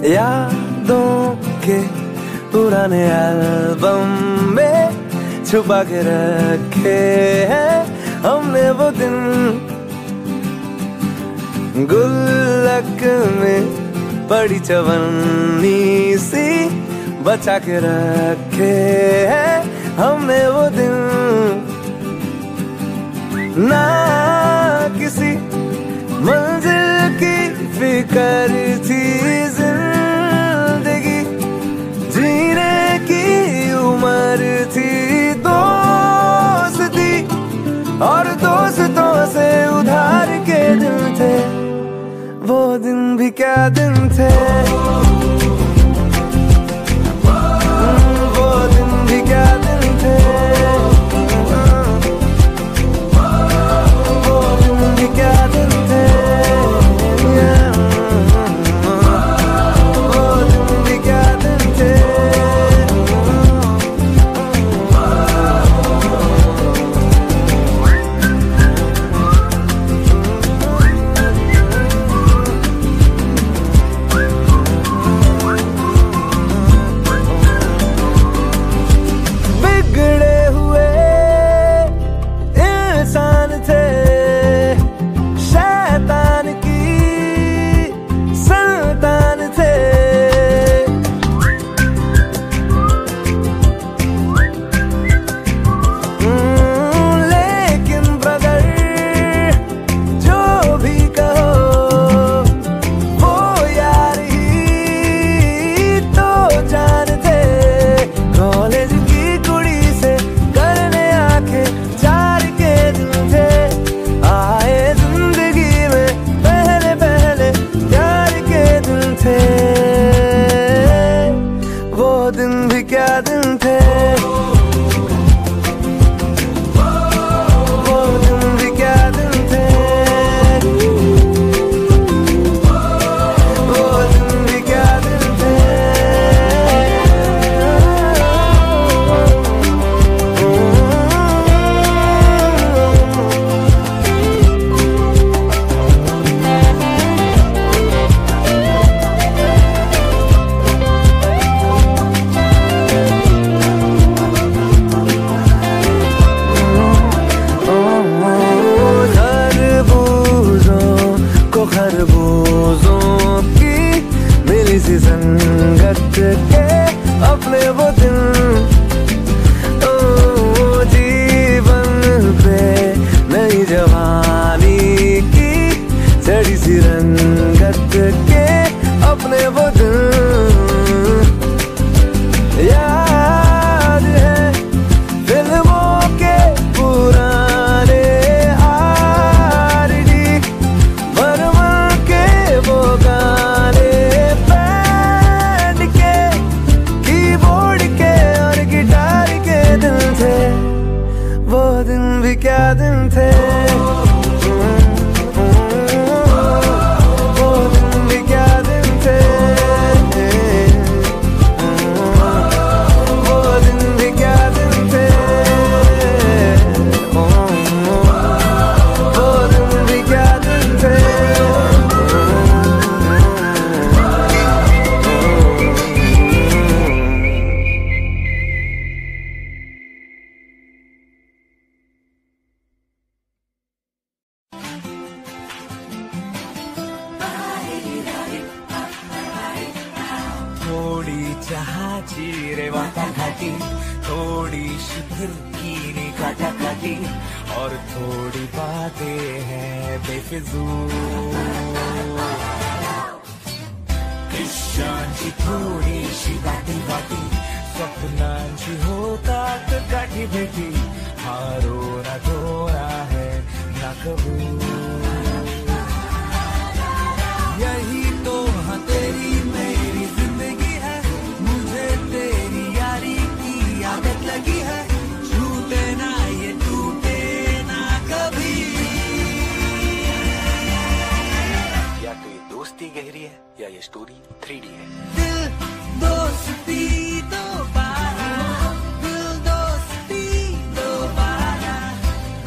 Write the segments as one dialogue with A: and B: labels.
A: यादों के पुराने एल्बम में छुपा के रखे हैं हमने वो दिन, गुल्लक में बड़ी चवन्नी सी बचा के रखे हैं हमने वो दिन। ना किसी मंजिल की फिक्र थी, जिंदगी जीने की उम्र थी, दोस्ती और दोस्तों से उधार के दिन थे, वो दिन भी क्या दिन थे, वो दिन भी क्या दिन थे, वो दिन भी क्या दिन थे, वो दिन भी क्या दिन थे।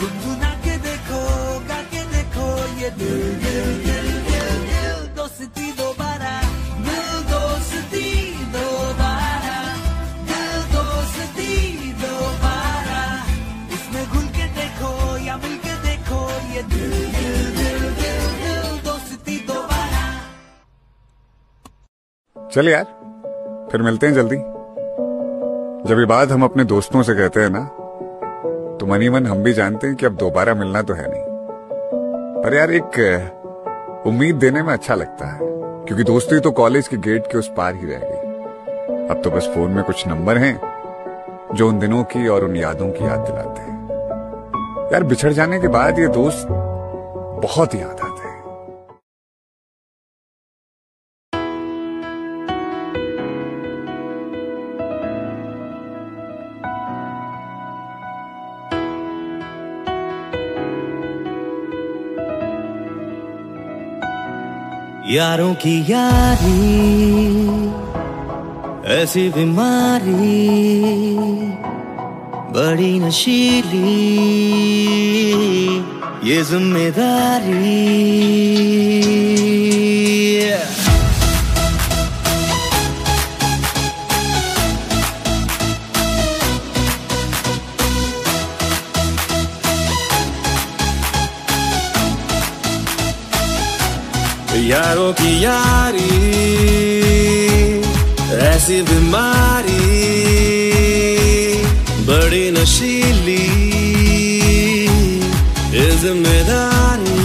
B: गुनगुना के देखो, गा के देखो, चल यार, फिर मिलते हैं जल्दी। जब ये बात हम अपने दोस्तों से कहते हैं ना, तो मनी मन हम भी जानते हैं कि अब दोबारा मिलना तो है नहीं, पर यार एक उम्मीद देने में अच्छा लगता है, क्योंकि दोस्ती तो कॉलेज के गेट के उस पार ही रह गई। अब तो बस फोन में कुछ नंबर हैं जो उन दिनों की और उन यादों की याद दिलाते हैं। यार बिछड़ जाने के बाद ये दोस्त बहुत याद आते हैं।
A: यारों की यारी ऐसी बीमारी बड़ी नशीली, ये जिम्मेदारी। यारों की यारी ऐसी बीमारी बड़ी नशीली, ये जिम्मेदारी।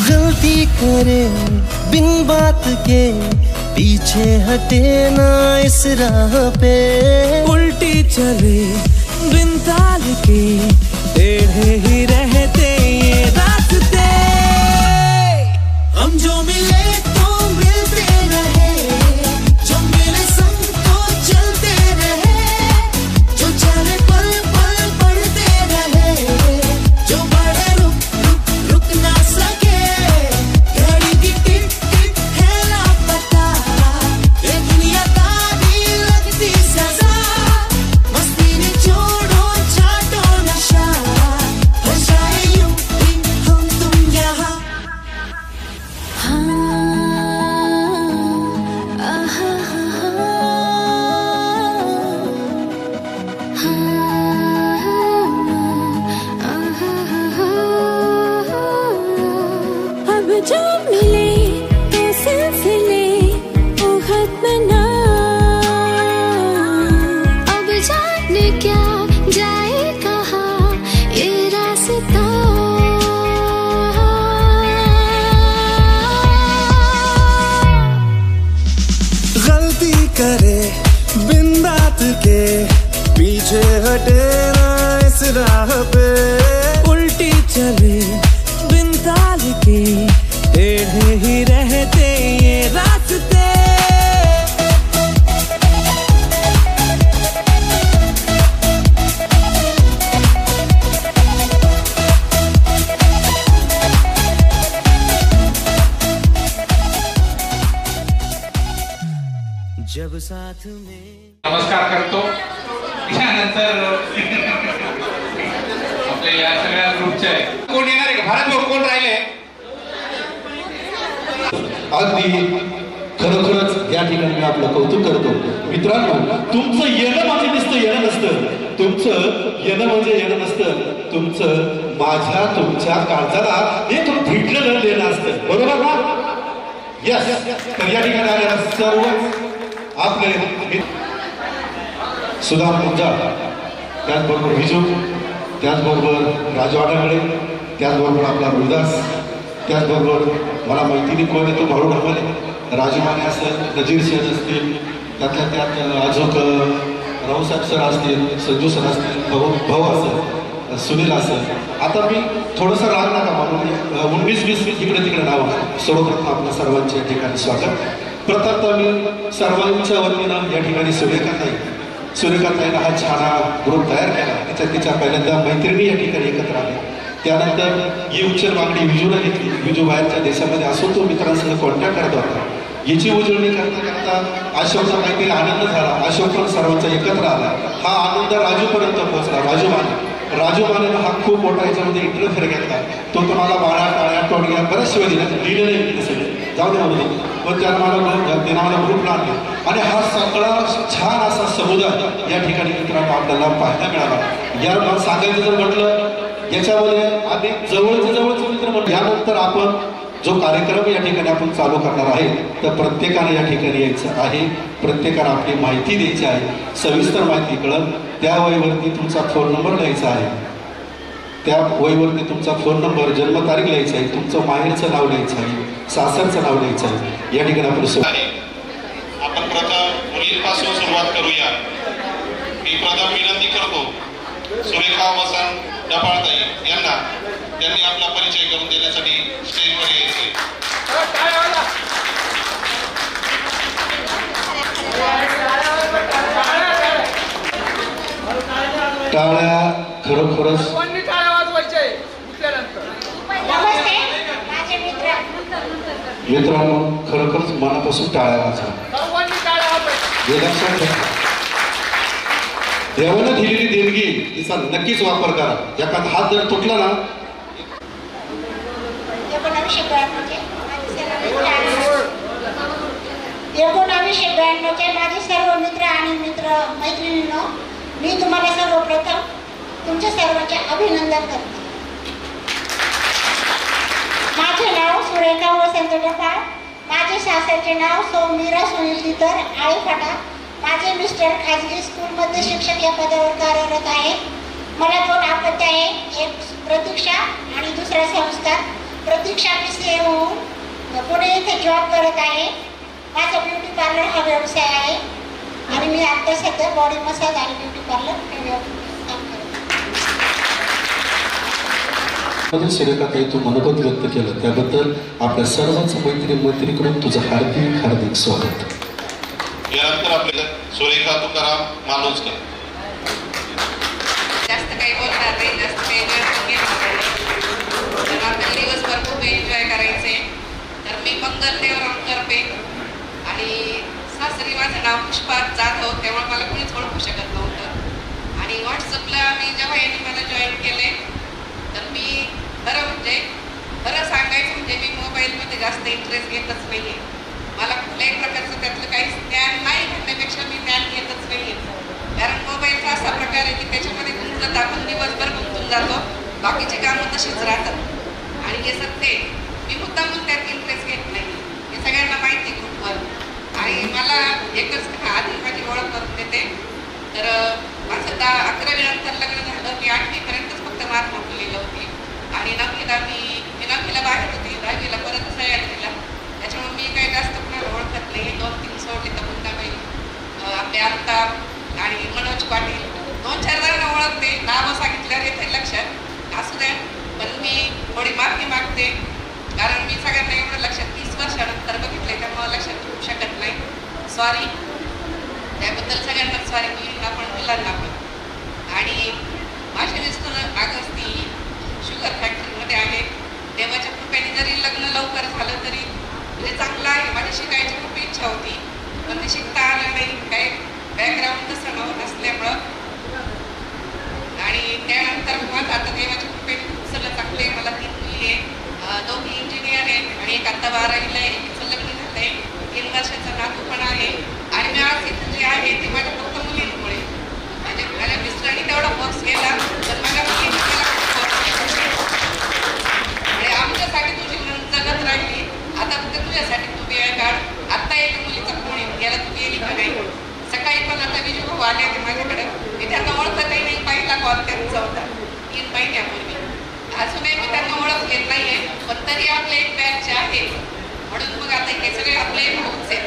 A: गलती करे बिन बात के, पीछे हटे ना इस राह पे, उल्टी चले बिन ताल के, टेढ़े ही रहते ये रास्ते। हम जो मिले तो मिलते रहे, जो मिले संग तो चलते रहे, जो चले पल पल बढ़ते रहे, जो बड़े रुक ना सके। घड़ी की टिक टिक है लापता, ये दुनिया दादी लगती सजा। मस्ती ने छोड़ो चाटो नशा, हो जाए यूं ही हम तुम यहाँ। अब जो मिले तो सिलसिले वो खत्म ना, अब जाने क्या जाए कहाँ ये रास्ता। गलती करे बिन बात के, पीछे हटे ना इस राह पे, उल्टी चले बिन ताल के, टेढ़े ही रहते ये रास्ते। जब साथ में
C: नमस्कार करतो, त्यानंतर आपल्या या सगळ्या ग्रुपचे कोण येणार आहे? भारत भाऊ कोण राहिले?
D: अगदी खरोखरच या ठिकाणी मी आपलं कौतुक करतो. मित्रांनो, तुमचं येणं म्हणजे नुसतं येणं नसतं, तुमचं येणं म्हणजे येणं नसतं, तुमचं माझ्या तुमच्या काळजाला एक भिडलेलं देणं असतं, बरोबर ना? यस. तर या ठिकाणी आलेल्या सर्व आपले सुधा मुंजा, त्याचबरोबर विजू, त्याचबरोबर राजू आडगळे, त्याचबरोबर आपला रुदास, त्याचबरोबर मला माहितीने कोण येतो भाऊ ढमाले, राजू माने असेल, नजीर शेख असतील, त्यातल्या त्यात अजूक रावसाहेब सर असतील, संजू सर असतील, भाऊ असेल, सुनील असेल. आता मी थोडंसं राग नका म्हणून 19-20 इकडे तिकडे नाव सर्वप्रथम आपल्या सर्वांच्या ठिकाणी स्वागत. प्रथमतः मी सर्वांच्या वतीनं या ठिकाणी सूर्यकांताईनं हा छान ग्रुप तयार केला. तिच्या पहिल्यांदा मैत्रिणी या ठिकाणी एकत्र आल्या. त्यानंतर ही उच्चर मागणी विजूला घेतली. विजू बाहेरच्या देशामध्ये असून तो मित्रांसह कॉन्टॅक्ट करत होता. याची उजळणी करता करता अशोकचा काहीतरी आनंद झाला. अशोक पण सर्वांचा एकत्र आला. हा आनंद राजूपर्यंत पोहोचला. राजू मानेनं हा खूप मोठा याच्यामध्ये इंटरफेअर घेतला. तो तुम्हाला बाळा टाळ्या टोळ्या बऱ्याच शिवाय दिल्या, लिहिलेलं आहे सगळे, जाऊ दे म्हणून, पण त्यानं मला ग्रुप लागले आणि हा सगळा छान असा समुदाय या ठिकाणी मित्रांनो आपल्याला पाहायला मिळाला. या सांगायचं जर म्हटलं, याच्यामध्ये आम्ही जवळचे मित्र म्हणून यानंतर आपण जो कार्यक्रम या ठिकाणी आपण चालू करणार आहे तर प्रत्येकाने या ठिकाणी यायचं आहे, प्रत्येकाने आपली माहिती द्यायची आहे, सविस्तर माहिती कळत त्या वयवरती तुमचा फोन नंबर लिहायचा आहे, त्या वयवरती तुमचा फोन नंबर, जन्मतारीख लिहायचा आहे, तुमचं माहेरचं नाव लिहायचं आहे, सासरचं नाव लिहायचं आहे. या ठिकाणी
E: आपण प्रथम मुलींपासून सुरुवात करूया. मी प्रथम विनंती करतो सुरेखा वसंत डपाळताई यांना, त्यांनी आपला परिचय करून देण्यासाठी स्टेजवर यायचे.
D: टाळ्या खरोखरच मित्रांनो, खरोखरच मनापासून टाळ्या वाजवा. हे लक्षात ठेवा, देवानं दिलेली देणगी तिचा नक्कीच वापर करा. एखादा हात जर तुटला ना,
F: 1992 माझे सर्व मित्र आणि मैत्रिणींनो, मी तुम्हाला सर्वप्रथम तुमच्या सर्वांचे अभिनंदन करते. माझे नाव सुरेखा वसंत डपाळ, माझे सासरचे नाव मीरा सुनील तितर आळेफाटा. माझे मिस्टर खाजगी स्कूलमध्ये शिक्षक या पदावर कार्यरत आहे. मला 2 अपत्य आहे, एक प्रतीक्षा आणि दुसरा संस्था. प्रतीक्षा PCA होऊन पुणे येथे जॉब करत आहे. माझा ब्युटी पार्लर हा व्यवसाय आहे आणि मी आता सध्या बॉडी मसाज आणि ब्युटी पार्लर हे काम करते.
D: सुरेखाताई तू मनोगत व्यक्त केलं त्याबद्दल आपल्या सर्वच मैत्रिणीकडून तुझं हार्दिक हार्दिक स्वागत.
E: यानंतर आपल्याला सुरेखा तुकाराम मालुसकर.
G: जास्त काही बोलणार नाही, जास्त काही आपल्याला दिवसभर खूप एन्जॉय करायचे. तर मी मंगल देवराम करपे आणि सासरी माझं नाव पुष्पा जाधव, तेव्हा मला कोणीच ओळखू शकत नव्हतं. आणि व्हॉट्सअपला मी जेव्हा यांनी मला जॉईन केले तर मी खरं सांगायचं म्हणजे मी मोबाईलमध्ये जास्त इंटरेस्ट घेतच नाही आहे. मला कुठल्याही प्रकारचं त्यातलं काही ज्ञान नाही म्हणण्यापेक्षा मी ज्ञान घेतच नाही आहे. कारण मोबाईलचा असा प्रकार आहे की त्याच्यामध्ये गुंतत आपण दिवसभर गुंतून जातो, बाकीचे कामं तशीच राहतात. आणि हे सत्य मी मुद्दामून त्यात इंटरेस्ट घेत नाही, हे सगळ्यांना माहिती ग्रुपवर. आणि मला एकच आधी माझी ओळख करून देते. तर माझं 11वी नंतर लग्न झालं. मी 8वीपर्यंतच फक्त मार्क मोडलेलं होती आणि 9वीला बाहेर होती, 10वीला परत सह्याद्री दिला. त्याच्यामुळे मी काही जास्त कुणाला ओळखत नाही. 2-3 सोडले तर मुद्दाबाई, आपले आमदार आणि मनोज पाटील 2-4 जणांना ओळखते. नावं सांगितल्यावर येते लक्षात, असू द्या. पण मी थोडी माफी मागते कारण मी सगळ्यांना एवढं लक्षात 30 वर्षानंतर बघितले त्यामुळे लक्षात ठेवू शकत नाही. सॉरी, त्याबद्दल सगळ्यांना सॉरी. मुलींना पण मुलांना पण. आणि माझे मिस्टर अगस्ती शुगर फॅक्टरीमध्ये आहे. देवाच्या कृपेने जरी लग्न लवकर झालं तरी म्हणजे चांगलं आहे. माझी शिकायची खूप इच्छा होती पण ते शिकता आलं नाही, काही बॅकग्राऊंड तसं नसल्यामुळं. आणि त्यानंतर मग आता देवाच्या कृपेने खूप सगळं चांगलं आहे. मला 3 मुली आहे, 2 इंजिनियर आहेत आणि एक आता 12वीला आहे. तिचं लग्न झालं आहे, 3 वर्षाचा नातू पण आहे. आणि मी आज इथं जे आहे ते माझ्या फक्त मुलींमुळे. म्हणजे माझ्या मिस्टरांनी तेवढा कोर्स केला तर माझ्या मुलींनी केला खूप कोर्स केला. आणि आमच्यासाठी तुझी जगत राहिली. आता फक्त तुझ्यासाठी तू वेळ काढ. आत्ता एका मुलीचा फोन येऊन गेला, तू गेली का नाही. सकाळी पण आता विजू भाऊ आले होते माझ्याकडे. मी त्यांना ओळखतही नाही, पहिला कॉल त्यांचा होता 3 महिन्यापूर्वी. अजूनही मी त्यांना ओळख घेत नाही आहे पण तरी आपले एक बॅच आहे म्हणून मग आता हे सगळे आपले भाऊच आहेत.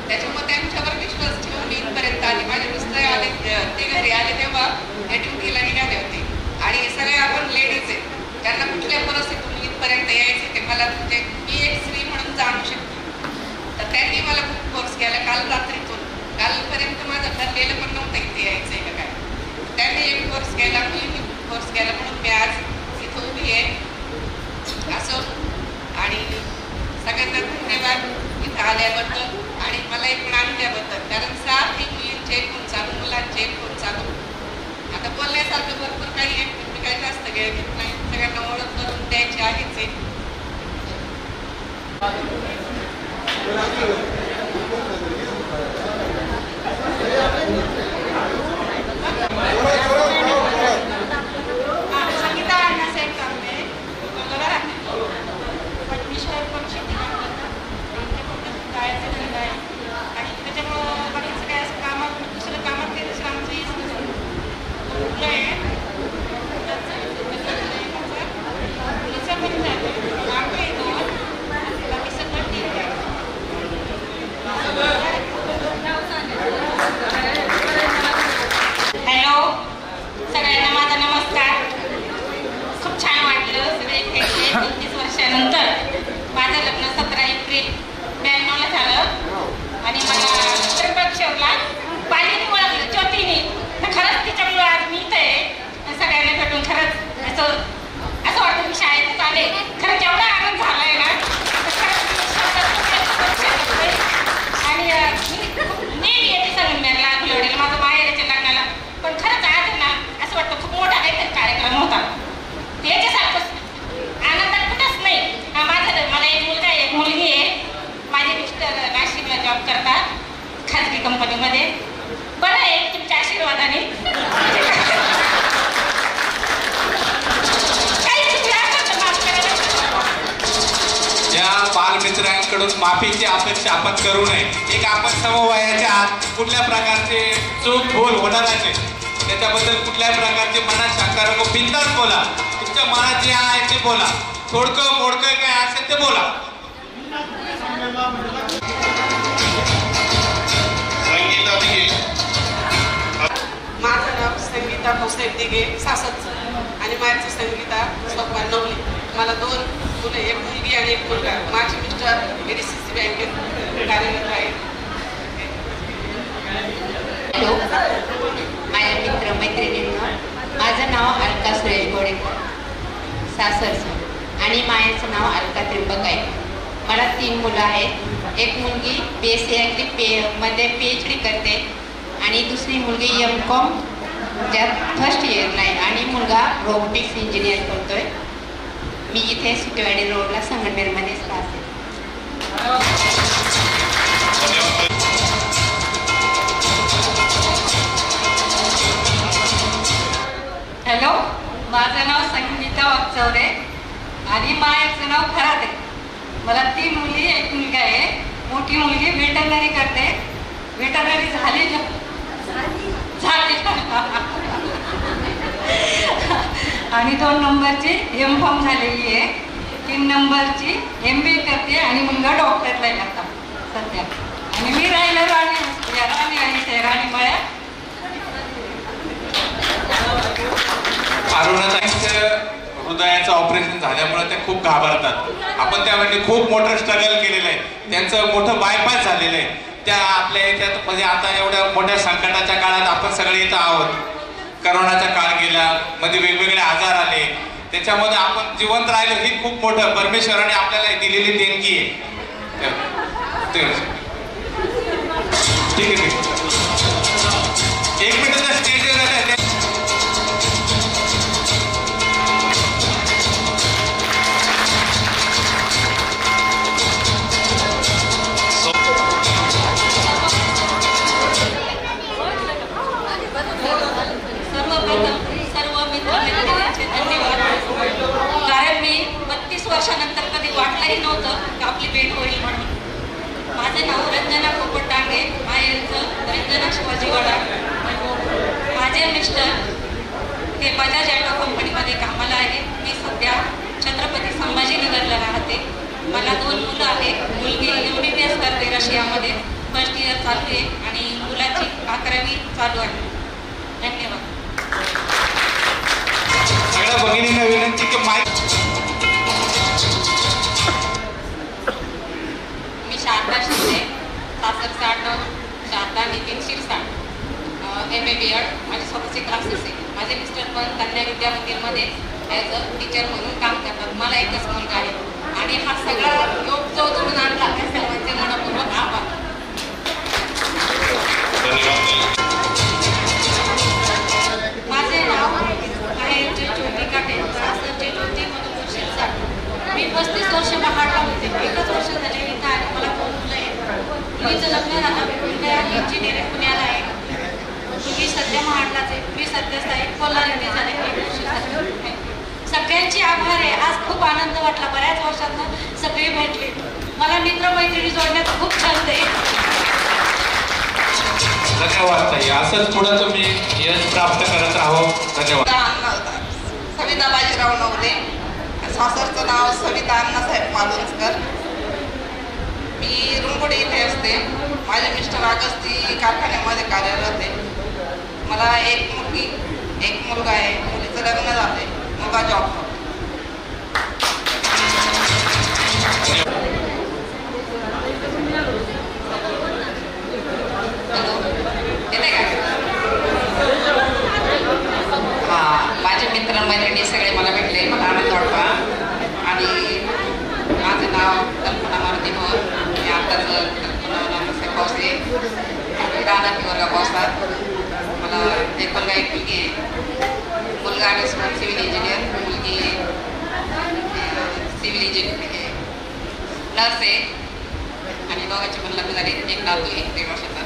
G: त्याच्यामुळे त्यांच्यावर विश्वास ठेवून मी इथपर्यंत आले. माझे मिस्टर आले, ते घरी आले तेव्हा या ड्युटीला निघाले होते. आणि सगळे आपण लेडीज आहेत, त्यांना कुठल्या परिस्थितीतून इथपर्यंत यायचे ते मला म्हणजे मी एक स्त्री म्हणून जाणू शकते. तर त्यांनी मला खूप कोर्स केला. काल रात्रीतून कालपर्यंत माझं ठरलेलं पण नव्हतं इथे यायचं आहे का काय. त्यांनी एक कोर्स केला, मुलींनी कोर्स केला म्हणून मी आज इथं उभी आहे. असो, आणि सगळ्यांना धन्यवाद इथं आल्याबद्दल आणि मला एक आणल्याबद्दल. कारण 7 मुलींचे फोन चालू, मुलांचे फोन चालू. आता बोलण्यासारखं भरपूर काही आहे पण मी काही जास्त वेळ घेत नाही. सगळ्यांना ओळख करून द्यायची आहेच आहे.
F: सगळ्यांना माझा नमस्कार. खूप छान वाटलं सगळे भेटले. 29 वर्षानंतर माझं लग्न 17 एप्रिल 92ला झालं आणि मला त्र्यंबकेश्वरला पालीने ओळखलं, ज्योतीने. तर खरंच तिच्यामुळे आज मी इथं आहे. सगळ्यांना भेटून खरंच असं वाटतं की शाळेतच आले. खरंच एवढा आनंद झाला आहे ना, आणि मी नेहमी येते संगमनेरला, फुलवडीला, माझं माहेर याच्या लग्नाला. पण खरंच आज ना असं वाटतं खूप मोठा काहीतरी कार्यक्रम होता. याच्यासारखं आनंदात कुठंच नाही. मला एक मुलगा आहे, एक मुलगी आहे. माझे मिस्टर नाशिकला जॉब करतात खाजगी कंपनीमध्ये. बरं आहे तुमच्या आशीर्वादाने.
C: या बालमित्रांकडून माफीची अपेक्षा आपण करू नये. एक आपण समवयाच्या आत कुठल्या प्रकारचे चूक भूल होणारच आहे, त्याच्याबद्दल कुठल्याही प्रकारचे मनात शंका नको. बिनधास्त बोला, तुमच्या मनात जे आहे ते बोला. थोडकं मोडकं काय असेल ते बोला.
E: संगीता दिघे.
G: माझं नाव संगीता हुसेन दिघे, सासरचं, आणि माझं संगीता सोपान नवली. मला 2 मुलं, एक मुलगी आणि एक मुलगा. माझे मिस्टर DCC बँकेत कार्यरत आहे.
H: हॅलो, माझ्या मित्र मैत्रिणींना, माझं नाव अलका सुरेश गोडेकर, सासरचं, आणि मायाचं नाव अलका त्रिंबक आहे. मला 3 मुलं आहेत. एक मुलगी BSc मध्ये PhD करते आणि दुसरी मुलगी M.Com ज्यात फर्स्ट इयरला आहे, आणि मुलगा रोबोटिक्स इंजिनियर करतोय. मी इथे सुटेवाडी रोडला संगमनेरमध्येच राहते.
F: हॅलो, माझं नाव संगीता वागचौरे आणि मायाचं नाव खरात आहे. मला 3 मुली, एक मुलगा आहे. मोठी मुलगी वेटरनरी करते. वेटरनरी झाली आणि 2 नंबरची M.Com झालेली आहे. 3 नंबरची MBA करते आणि मुलगा डॉक्टरला आहे आता सध्या. आणि मी राहिलं राणी मळ्या.
C: अरुणाताईंचं हृदयाचं ऑपरेशन झाल्यामुळे ते खूप घाबरतात. आपण त्यामध्ये खूप मोठं स्ट्रगल केलेलं आहे. त्यांचं मोठं बायपास झालेलं आहे. त्या आपल्या याच्यात म्हणजे आता एवढ्या मोठ्या संकटाच्या काळात आपण सगळे इथं आहोत. करोनाचा काळ गेला, मध्ये वेगवेगळे आजार आले, त्याच्यामध्ये आपण जिवंत राहिलो ही खूप मोठं परमेश्वराने आपल्याला दिलेली देणगी आहे. ठीक आहे, 1 मिनिट स्टेजवर आहे.
F: सर्व मित्रमैत्रिणींचे धन्यवाद. कारण मी 32 वर्षानंतर कधी वाटलंही नव्हतं की आपली भेट होईल म्हणून. माझं नाव रंजना पोपट डांगे, माहेरचं रंजना शिवाजीवाडा. माझे मिस्टर ते बजाज ऑटो कंपनीमध्ये कामाला आहे. मी सध्या छत्रपती संभाजीनगरला राहते. मला 2 मुलं आहेत. मुलगी MBBS करते रशियामध्ये, फर्स्ट इयर चालू आहे, आणि मुलाची 11वी चालू आहे. धन्यवाद.
C: सगळ्या भगिनींना विनंती की माईक.
F: मी शारदा शिंदे, सासरचं आडनाव शारदा नितीन शिरसाट. MA BEd. माझे स्वतःचे क्लासेस आहे. माझे मिस्टर पण कन्या विद्या मंदिरमध्ये ॲज अ टीचर म्हणून काम करतात. मला एकच मुलगा आहे. आणि हा सगळा योग जो जुळून आणला त्या सर्वांचे मनपूर्वक आभार. माझे नाव माहेरचे ज्योती काटे, सासरचे ज्योती मधुकर शिरसाट. मी 35 वर्ष महाडला होते. 1च वर्ष झाले इथं आहे. मला 2 मुलं आहेत. मुलीचं लग्न झालं, मुलगा इंजिनिअरिंग पुण्याला आहे. मुलगी सध्या महाडलाच आहे. मी सध्या स्थायिक कोल्हार येथे झाले. 1 वर्ष झाले. सगळ्यांचे आभार आहे. आज खूप आनंद वाटला. बऱ्याच वर्षातनं सगळे भेटले. मला मित्रमैत्रिणी जोडण्यात खूप छंद आहे.
C: धन्यवाद ताई. असंच पुढे तुम्ही यश प्राप्त करत राहो. धन्यवाद.
G: सविता बाजीराव नवले, सासरचं नाव सविता अण्णासाहेब मालुंजकर. मी रुंगोडी इथे असते. माझे मिस्टर अगस्ती कारखान्यामध्ये कार्यरत आहे. मला 1 मुलगी, 1 मुलगा. मुलगा आहे, मुलीचं लग्न झालंय, मुलगा जॉब करतो. हॅलो, येते का? हां, माझे मित्र मैत्रिणी सगळे मला भेटले, मला आनंद वाटला. आणि माझं नाव कल्पना मारुती मोर, मी आत्ताच कल्पना पोहोचले, राहणार वर्गा पोहोचतात. मला एक मुलगा एक मुलगी आहे. मुलगा आहे सिव्हिल इंजिनियर, मुलगी सिव्हिल इंजिनियर नर्स आहे. आणि दोघांची पण लग्न झाली. एक नाव आहे 1.5 वर्षाचा.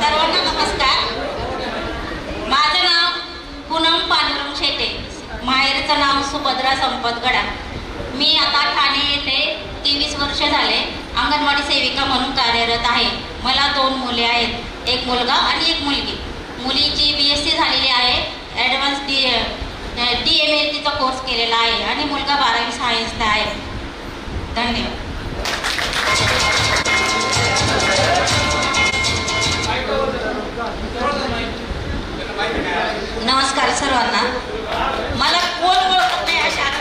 I: सर्वांना नमस्कार. माझं नाव पूनम पांडुरंग शेटे, माहेरचं नाव सुभद्रा संपत गडा. मी आता ठाणे येथे 23 वर्ष झाले अंगणवाडी सेविका म्हणून कार्यरत आहे. मला 2 मुले आहेत, एक मुलगा आणि एक मुलगी. मुलीची BSc झालेली आहे, ॲडव्हान्स DMLTचा कोर्स केलेला आहे आणि मुलगा 12वी सायन्सचा आहे. धन्यवाद. नमस्कार सर्वांना. मला कोण ओळखत नाही अशा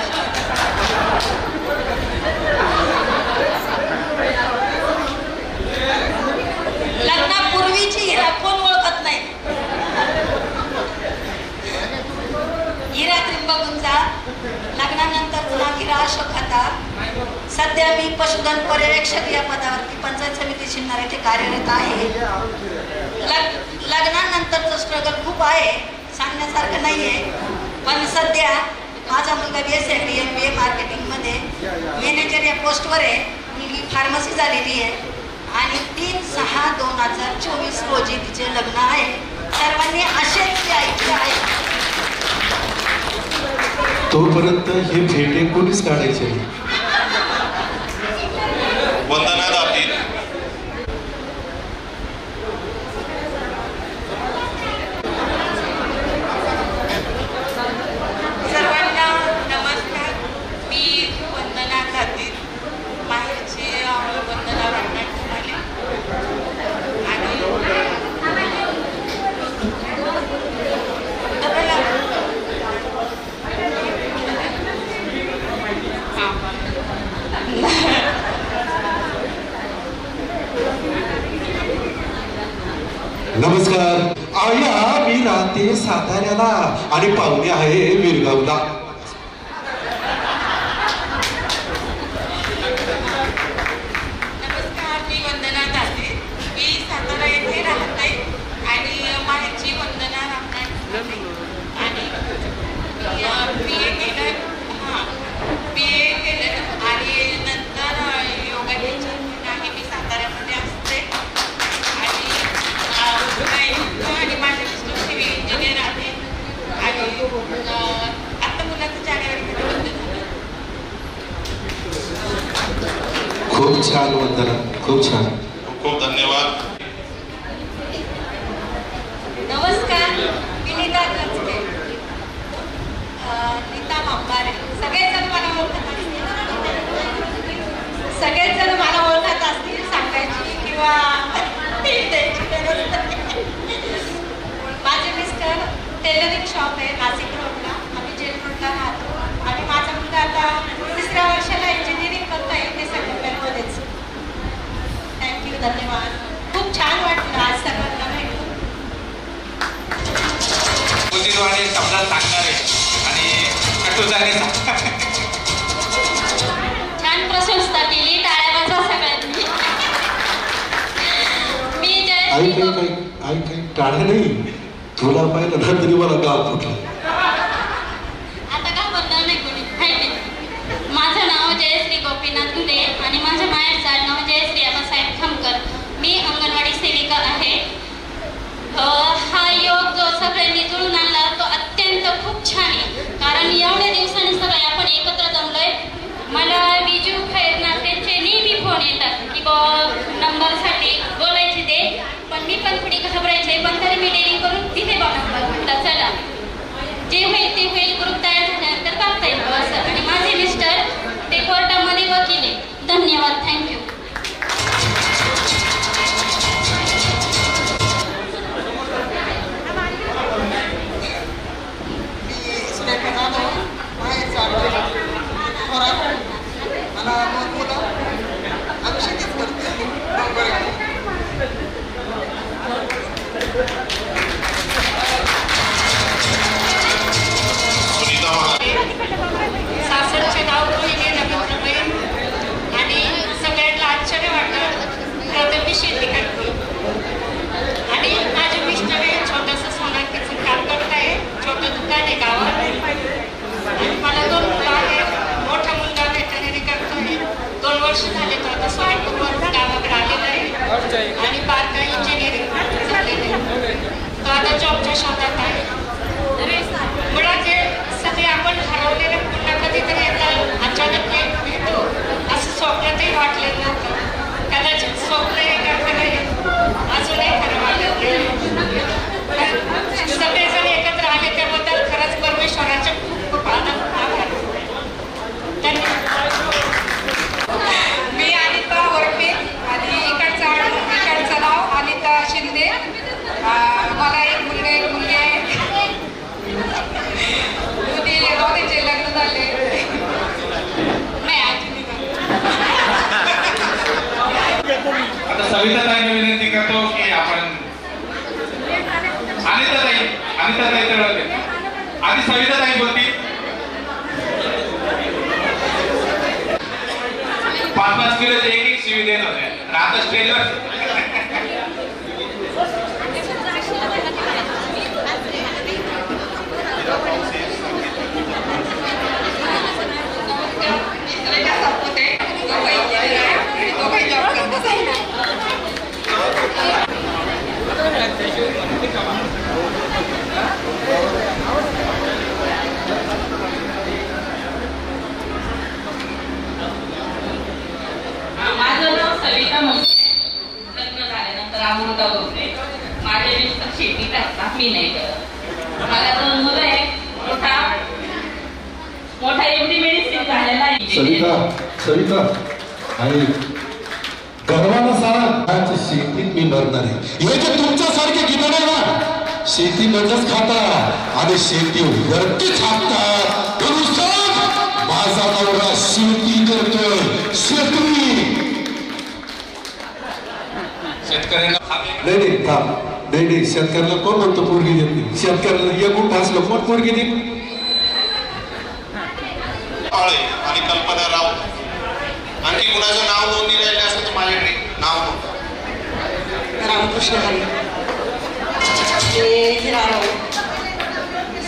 I: लग्नापूर्वीची हिरा कोण ओळखत नाही. हिरा त्रिंबकूंचा, लग्नानंतरचा हिरा अशोक खाता. सध्या मी पशुधन पर्यवेक्षक या पदावरती पंचायत समिती शिन्नर येथे कार्यरत आहे. लग्नानंतरचं स्ट्रगल खूप आहे, सांगण्यासारखं नाही आहे. पण सध्या माझा मुलगा BSc MBA मार्केटिंगमध्ये मॅनेजर या पोस्टवर आहे. मुलगी फार्मसी झालेली आहे आणि 3/6/2024 रोजी तिचे लग्न आहे. सर्वांनी असेच ऐकले आहे.
D: तोपर्यंत हे फेटे कोणीच काढायचे.
E: वंदना दाबी.
G: सर्वांना नमस्कार. मी वंदना दाबी, माहेरची वंदना रामनाथ तुम्हाला. आणि
D: नमस्कार. आया मी राहते साताऱ्याला आणि पाहुणे आहे विरगावला.
G: नमस्कार, मी वंदना दाते. मी सातारा येथे राहते आणि माहेरची वंदना रामनाथ. आणि BA केलं. हां, BA केलं आणि नंतर योगा टीचर आहे. मी साताऱ्यामध्ये असते आणि माझे मिस्टर सिव्हिल इंजिनियर आहे. आणि आता मुलाचं जानेवारीमध्ये लग्न झालं.
D: खूप छान वंदना, खूप छान.
E: खूप धन्यवाद.
I: नमस्कार, मी नीता कचके, नीता मांबारे. सगळेच जण मला ओळखत असतील, सांगायची किंवा द्यायची गरज नाही. माझे मिस्टर टेलरिंग शॉप आहे नाशिक रोडला. आम्ही जेल रोडला राहतो आणि माझा मुलगा आता 3ऱ्या वर्षाला इंजिनिअरिंग करता येते संगमनेरमध्येच. थँक्यू, धन्यवाद. खूप छान वाटलं आज सर्वांना भेटून.
C: बुद्धिवाणी शब्दात सांगणारे आणि कटुचाने
I: छान प्रशंसा केली. टाळ्या वाजवा सगळ्यांनी. मी
D: काही टाळ्या नाही. तुला पाहिलं ना तरी मला गाव फुटलं.
I: आता का बोलणार नाही कोणी. माहिती, माझं नाव जयश्री गोपीनाथ घुले आणि माझ्या माहेरचं नाव जयश्री आबासाहेब खमकर. मी अंगणवाडी सेविका आहे. हा योग जो सगळ्यांनी जुळून आणला तो अत्यंत खूप छान आहे. कारण एवढ्या दिवसांनी सगळे आपण एकत्र जमलोय. मला बिजू खैरनाथचे नेहमी फोन येतात की नंबरसाठी बोलायचे ते, पण मी पण पुढे घाबरायचे. पण तरी मी डेअरिंग करून तिथे नंबर म्हटलं चला.
C: सविताताईंना विनंती करतो की आपण अनिताताई तळवते आधी सविताताई बोलतील. 5-5 किलोचे एक शिवी देत होते आणि आता स्टेजवर
G: माझं नाव सविता मोठे. लग्न झाल्यानंतर अमृता बोलते. माझे मिस्टर शेती करतात, मी नाही करत. मला 2 मुलं आहे. मोठा एवढी मेडिसिन झालेला आहे.
D: सविता आणि गर्वानं सांगा शेतीत मी मरणार आहे. हे जे तुमच्यासारखे गीत नाही ना, शेती मध्येच खाता आणि शेती वरती छापतात. माझा नवरा शेती करतोय. शेती नाही शेतकऱ्याला कोण म्हणतो पोरगी देत नाही. शेतकऱ्याला एक गुंठ असलं कोण पोरगी देत.
E: आणि कल्पना राव आणखी कुणाचं नाव नोंदणी राहिले असेल तर माझ्याकडे नाव
J: रामकृष्ण हरी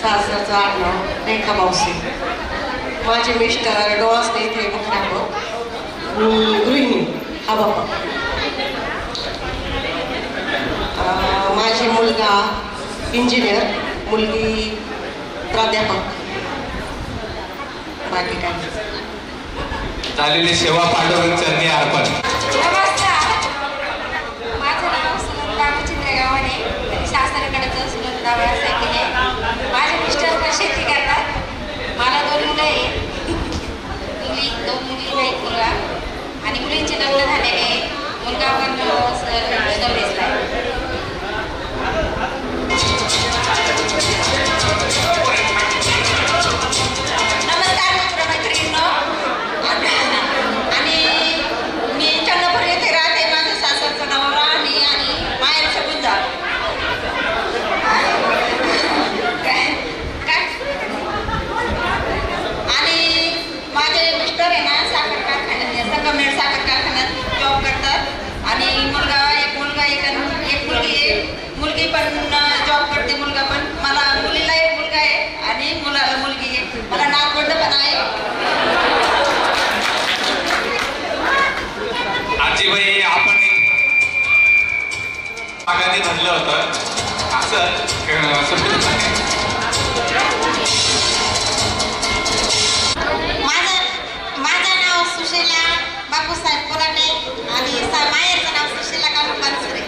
J: सासरचं आडनाव रेखा मावशी. माझे मिस्टर डोळसने इथे मुख्यावर गृहिणी हा बाबा. माझी मुलगा इंजिनियर, मुलगी प्राध्यापक. बाकी काय
C: झालेली सेवा पांडुरंग चरणी अर्पण.
F: नमस्कार, माझं नाव सुनंदा चिंद्रेगावाने आणि सासरकडचं सुनंदा बाळासाहेब. माझे मिस्टर पण शेती करतात. मला 2 मुलं आहेत. 2 मुली आहेत मुलगा आणि मुलींचे लग्न झालेले. मुलगा पण सर्व्हिसला आहे. नमस्कार मित्रमैत्रिणींनो. आणि मी चंद्रपूर येथे राहते. माझं सासरचं नाव राणी आणि माहेरचं गुंजा. आणि माझे मिस्टर आहे ना साखर कारखान्यात, संगमनेर साखर कारखान्यात जॉब करतात. आणि एक मुलगा एक मुलगी आहे. मुलगी पण जॉब करते, मुलगा पण. मला मुलीला एक मुलगा आहे आणि मुलाला मुलगी आहे. मला नातवंड पण आहे.
C: आजीबाई आपण आगादी धरलं होतं असं
F: माझं नाव सुशीला बापूसाहेब कोराटे आणि माहेरचं नाव सुशीला कालू पानसरे.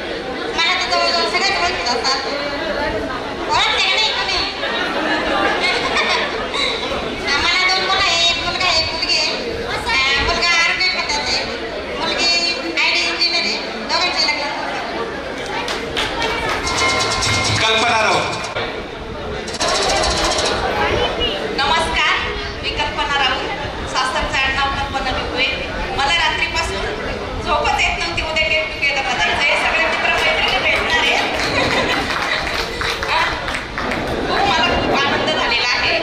F: मला तर जवळजवळ सगळ्यात ओळखीत असतात. ओळखते का नाही कोणी? मला 2 मुलं आहे. एक मुलगा आहे, एक मुलगी आहे. मुलगा आरोग्य खात्यात आहे, मुलगी ID इंजिनियर आहे. दोघांचे लग्न.
C: कल्पना राव.
G: नमस्कार, मी कल्पना राऊत. सासरचं आडनाव कल्पना बिगुळे. मला रात्रीपासून झोपच येत नव्हती. उद्या गेट टुगेदरला जायचं आहे. सगळे मित्रमैत्रिणी भेटणार आहे. मला खूप आनंद झालेला आहे.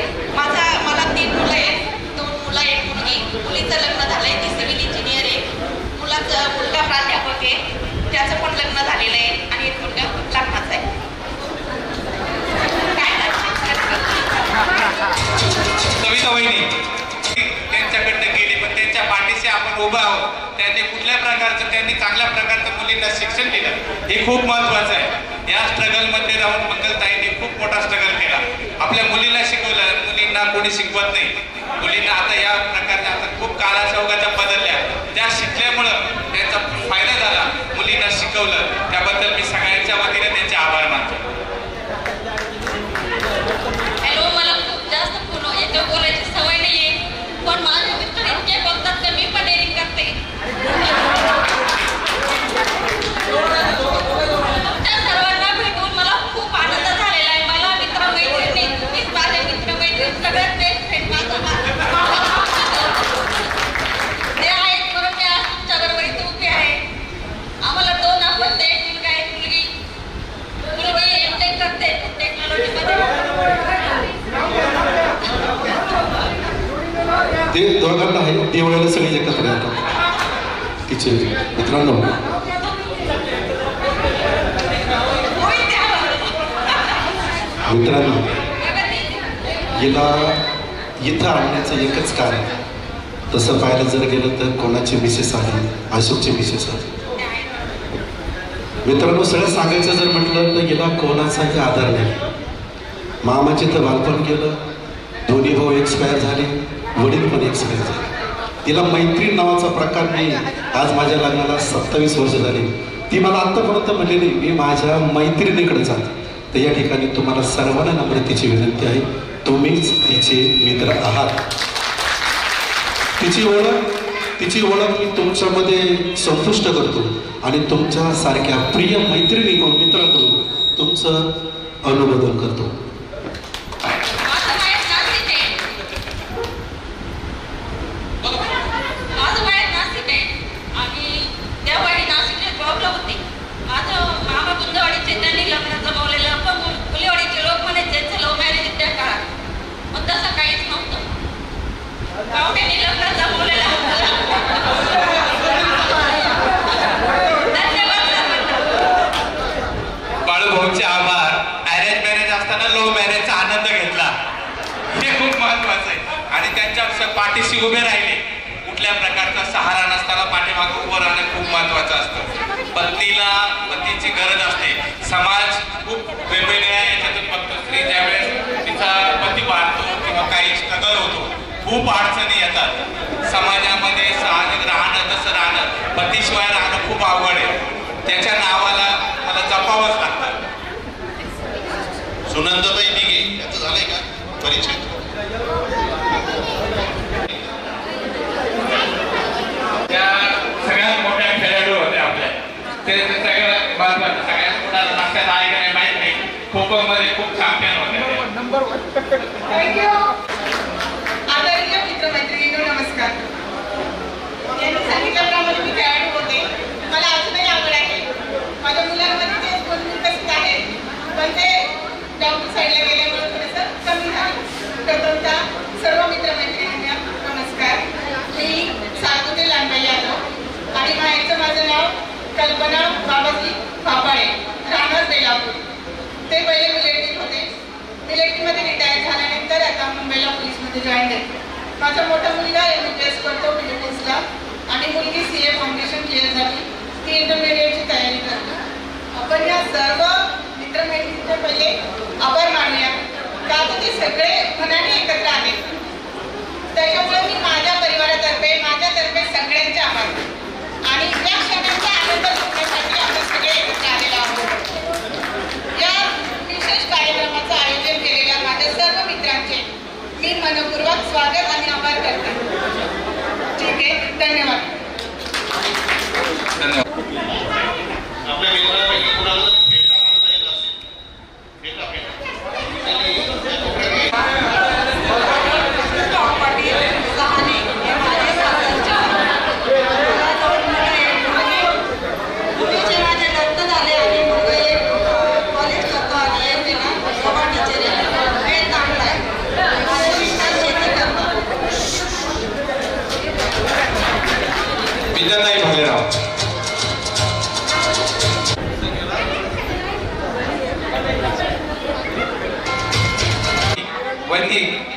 G: मला 3 मुलं आहेत. 2 मुलं, 1 मुलगी. मुलीचं लग्न झालंय, ती सिव्हिल इंजिनियर आहे. मुलगा प्राध्यापक आहे, त्याचं पण लग्न झालेलं आहे. आणि 1 मुलगा लग्नाचा आहे.
C: सविता वहिनी त्यांच्याकडनं गेली, पण त्यांच्या पाठीशी आपण उभा आहोत. त्यांनी कुठल्या प्रकारचं, त्यांनी चांगल्या प्रकारचं मुलींना शिक्षण दिलं, हे खूप महत्वाचं आहे. या स्ट्रगलमध्ये राहून मंगलताईंनी खूप मोठा स्ट्रगल केला. आपल्या मुलीला शिकवलं. मुलींना कोणी शिकवत नाही. मुलींना आता या प्रकारच्या आता खूप काळाच्या ओघाच्या बदलल्या. त्या शिकल्यामुळं त्यांचा फायदा झाला. मुलींना शिकवलं, त्याबद्दल मी सगळ्यांच्या वतीने त्यांचे आभार मानतो.
I: हॅलो, मला खूप जास्त याच्यावर बोलायची सवय नाहीये, पण माझे मिस्टर इतके बोलतात तर मी पण एडिंग करते. तुमच्या सर्वांना भेटून मला खूप आनंद झालेला आहे. मला मित्रमैत्रिणी, माझे मित्रमैत्रिणी सगळ्यात बेस्ट फ्रेंड ते आहेत म्हणून मी आज तुमच्या बरोबर इथे उभी आहे. आम्हाला 2
D: तिचे मित्रांनो, मित्रांनो, हिला इथं आणण्याचं एकच कारण, तसं पाहायला जर गेलं तर कोणाची मिसेस आली, अशोकची मिसेस आली. मित्रांनो, सगळं सांगायचं जर म्हटलं तर हिला कोणाचाही आधार नाही. मामाचे तर बालपण गेलं, दोन्ही भाऊ एक्सपायर झाले, वडील पण एक्सपायर झाले. तिला मैत्रीण नावाचा प्रकार नाही. आज माझ्या लग्नाला 27 वर्ष झाली. ती मला आत्तापर्यंत म्हणलेली मी माझ्या मैत्रिणीकडे जाते. तर या ठिकाणी तुम्हाला सर्वांना नम्रतेची विनंती आहे, तुम्हीच तिचे मित्र आहात. तिची ओळख मी तुमच्यामध्ये संतुष्ट करतो आणि तुमच्यासारख्या प्रिय मैत्रिणीकडून, मित्राकडून तुमचं अनुमोदन करतो.
C: बाळूभाऊचे आभार. अरेंज मॅरेज असताना लव्ह मॅरेजचा आनंद घेतला, हे खूप महत्वाचं आहे. आणि त्यांच्या पाठीशी उभे राहिले. कुठल्या प्रकारचा सहारा नसताना पाठीमागे उभं राहणं खूप महत्वाचं असतं. पत्नीला पतीची गरज असते. समाज खूप वेगवेगळ्या याच्यातून बघतो. स्त्री ज्यावेळेस तिचा पती वाढतो किंवा काही स्ट्रगल होतो, खूप अडचणी येतात. समाजामध्ये साहजिक राहणं, तसं राहणं, पतीशिवाय राहणं खूप अवघड आहे. त्याच्या नावाला मला जपावंच लागतं.
E: सुनंदाताई दिघे याचं झालंय का परिचय?
C: त्या सगळ्यात मोठ्या खेळाडू होत्या आपल्या. ते सगळ्यात महत्वाचं, सगळ्यात कोणाला लक्षात आहे का नाही माहित नाही, खो खो मध्ये खूप चॅम्पियन होते.
K: थँक्यू. आदरणीय मित्रमैत्रिणींनो, नमस्कार. यांनी सांगितल्याप्रमाणे मी खेळाडू होते. मला अजूनही आवड आहे. माझ्या मुलांमध्ये ते गुण विकसित आहेत, पण ते डॉक्टर साईडला गेल्यामुळे थोडंसं कमी झालं. प्रथमतः सर्व मित्रमैत्रिणींना नमस्कार. मी साधुते लांडबाई यादव आणि माहेरचं माझं नाव कल्पना बाबाजी बाबाळे, राहणार बेलापूर. ते पहिले मिलिटरीत होते. मिलिटरीमध्ये रिटायर झाल्यानंतर आता मुंबईला पोलीसमध्ये जॉईन झाले. माझा मोठा मुलगा MBBS करतो फिलिपिन्सला आणि मुलगी CA फाउंडेशन क्लिअर झाली. ती इंटरमिडिएटची तयारी करते. आपण या सर्व मित्रमैत्रिणींचे पहिले आभार मानूया, का तर ते सगळे मनाने एकत्र आले. त्याच्यामुळे मी माझ्या परिवारातर्फे, माझ्यातर्फे सगळ्यांचे आभार. आणि या क्षणांचा आनंद लुटण्यासाठी आपण सगळे एकत्र आलेलो आहोत. या विशेष कार्यक्रमाचं आयोजन केलेल्या माझ्या सर्व मित्रांचे मी मनपूर्वक स्वागत आणि आभार करते. ठीक आहे, धन्यवाद.
E: आपल्या मित्रांपैकी कुणाला फेटा मारता येत असेल? फेटा
K: माझे लग्न झाले आणि मुलगा एक कॉलेज करतो आणि एक सभा टीचर आहे. हे चांगलं आहे. माझे मिस्टर शेती करतात.
C: विद्याताई भालेराव.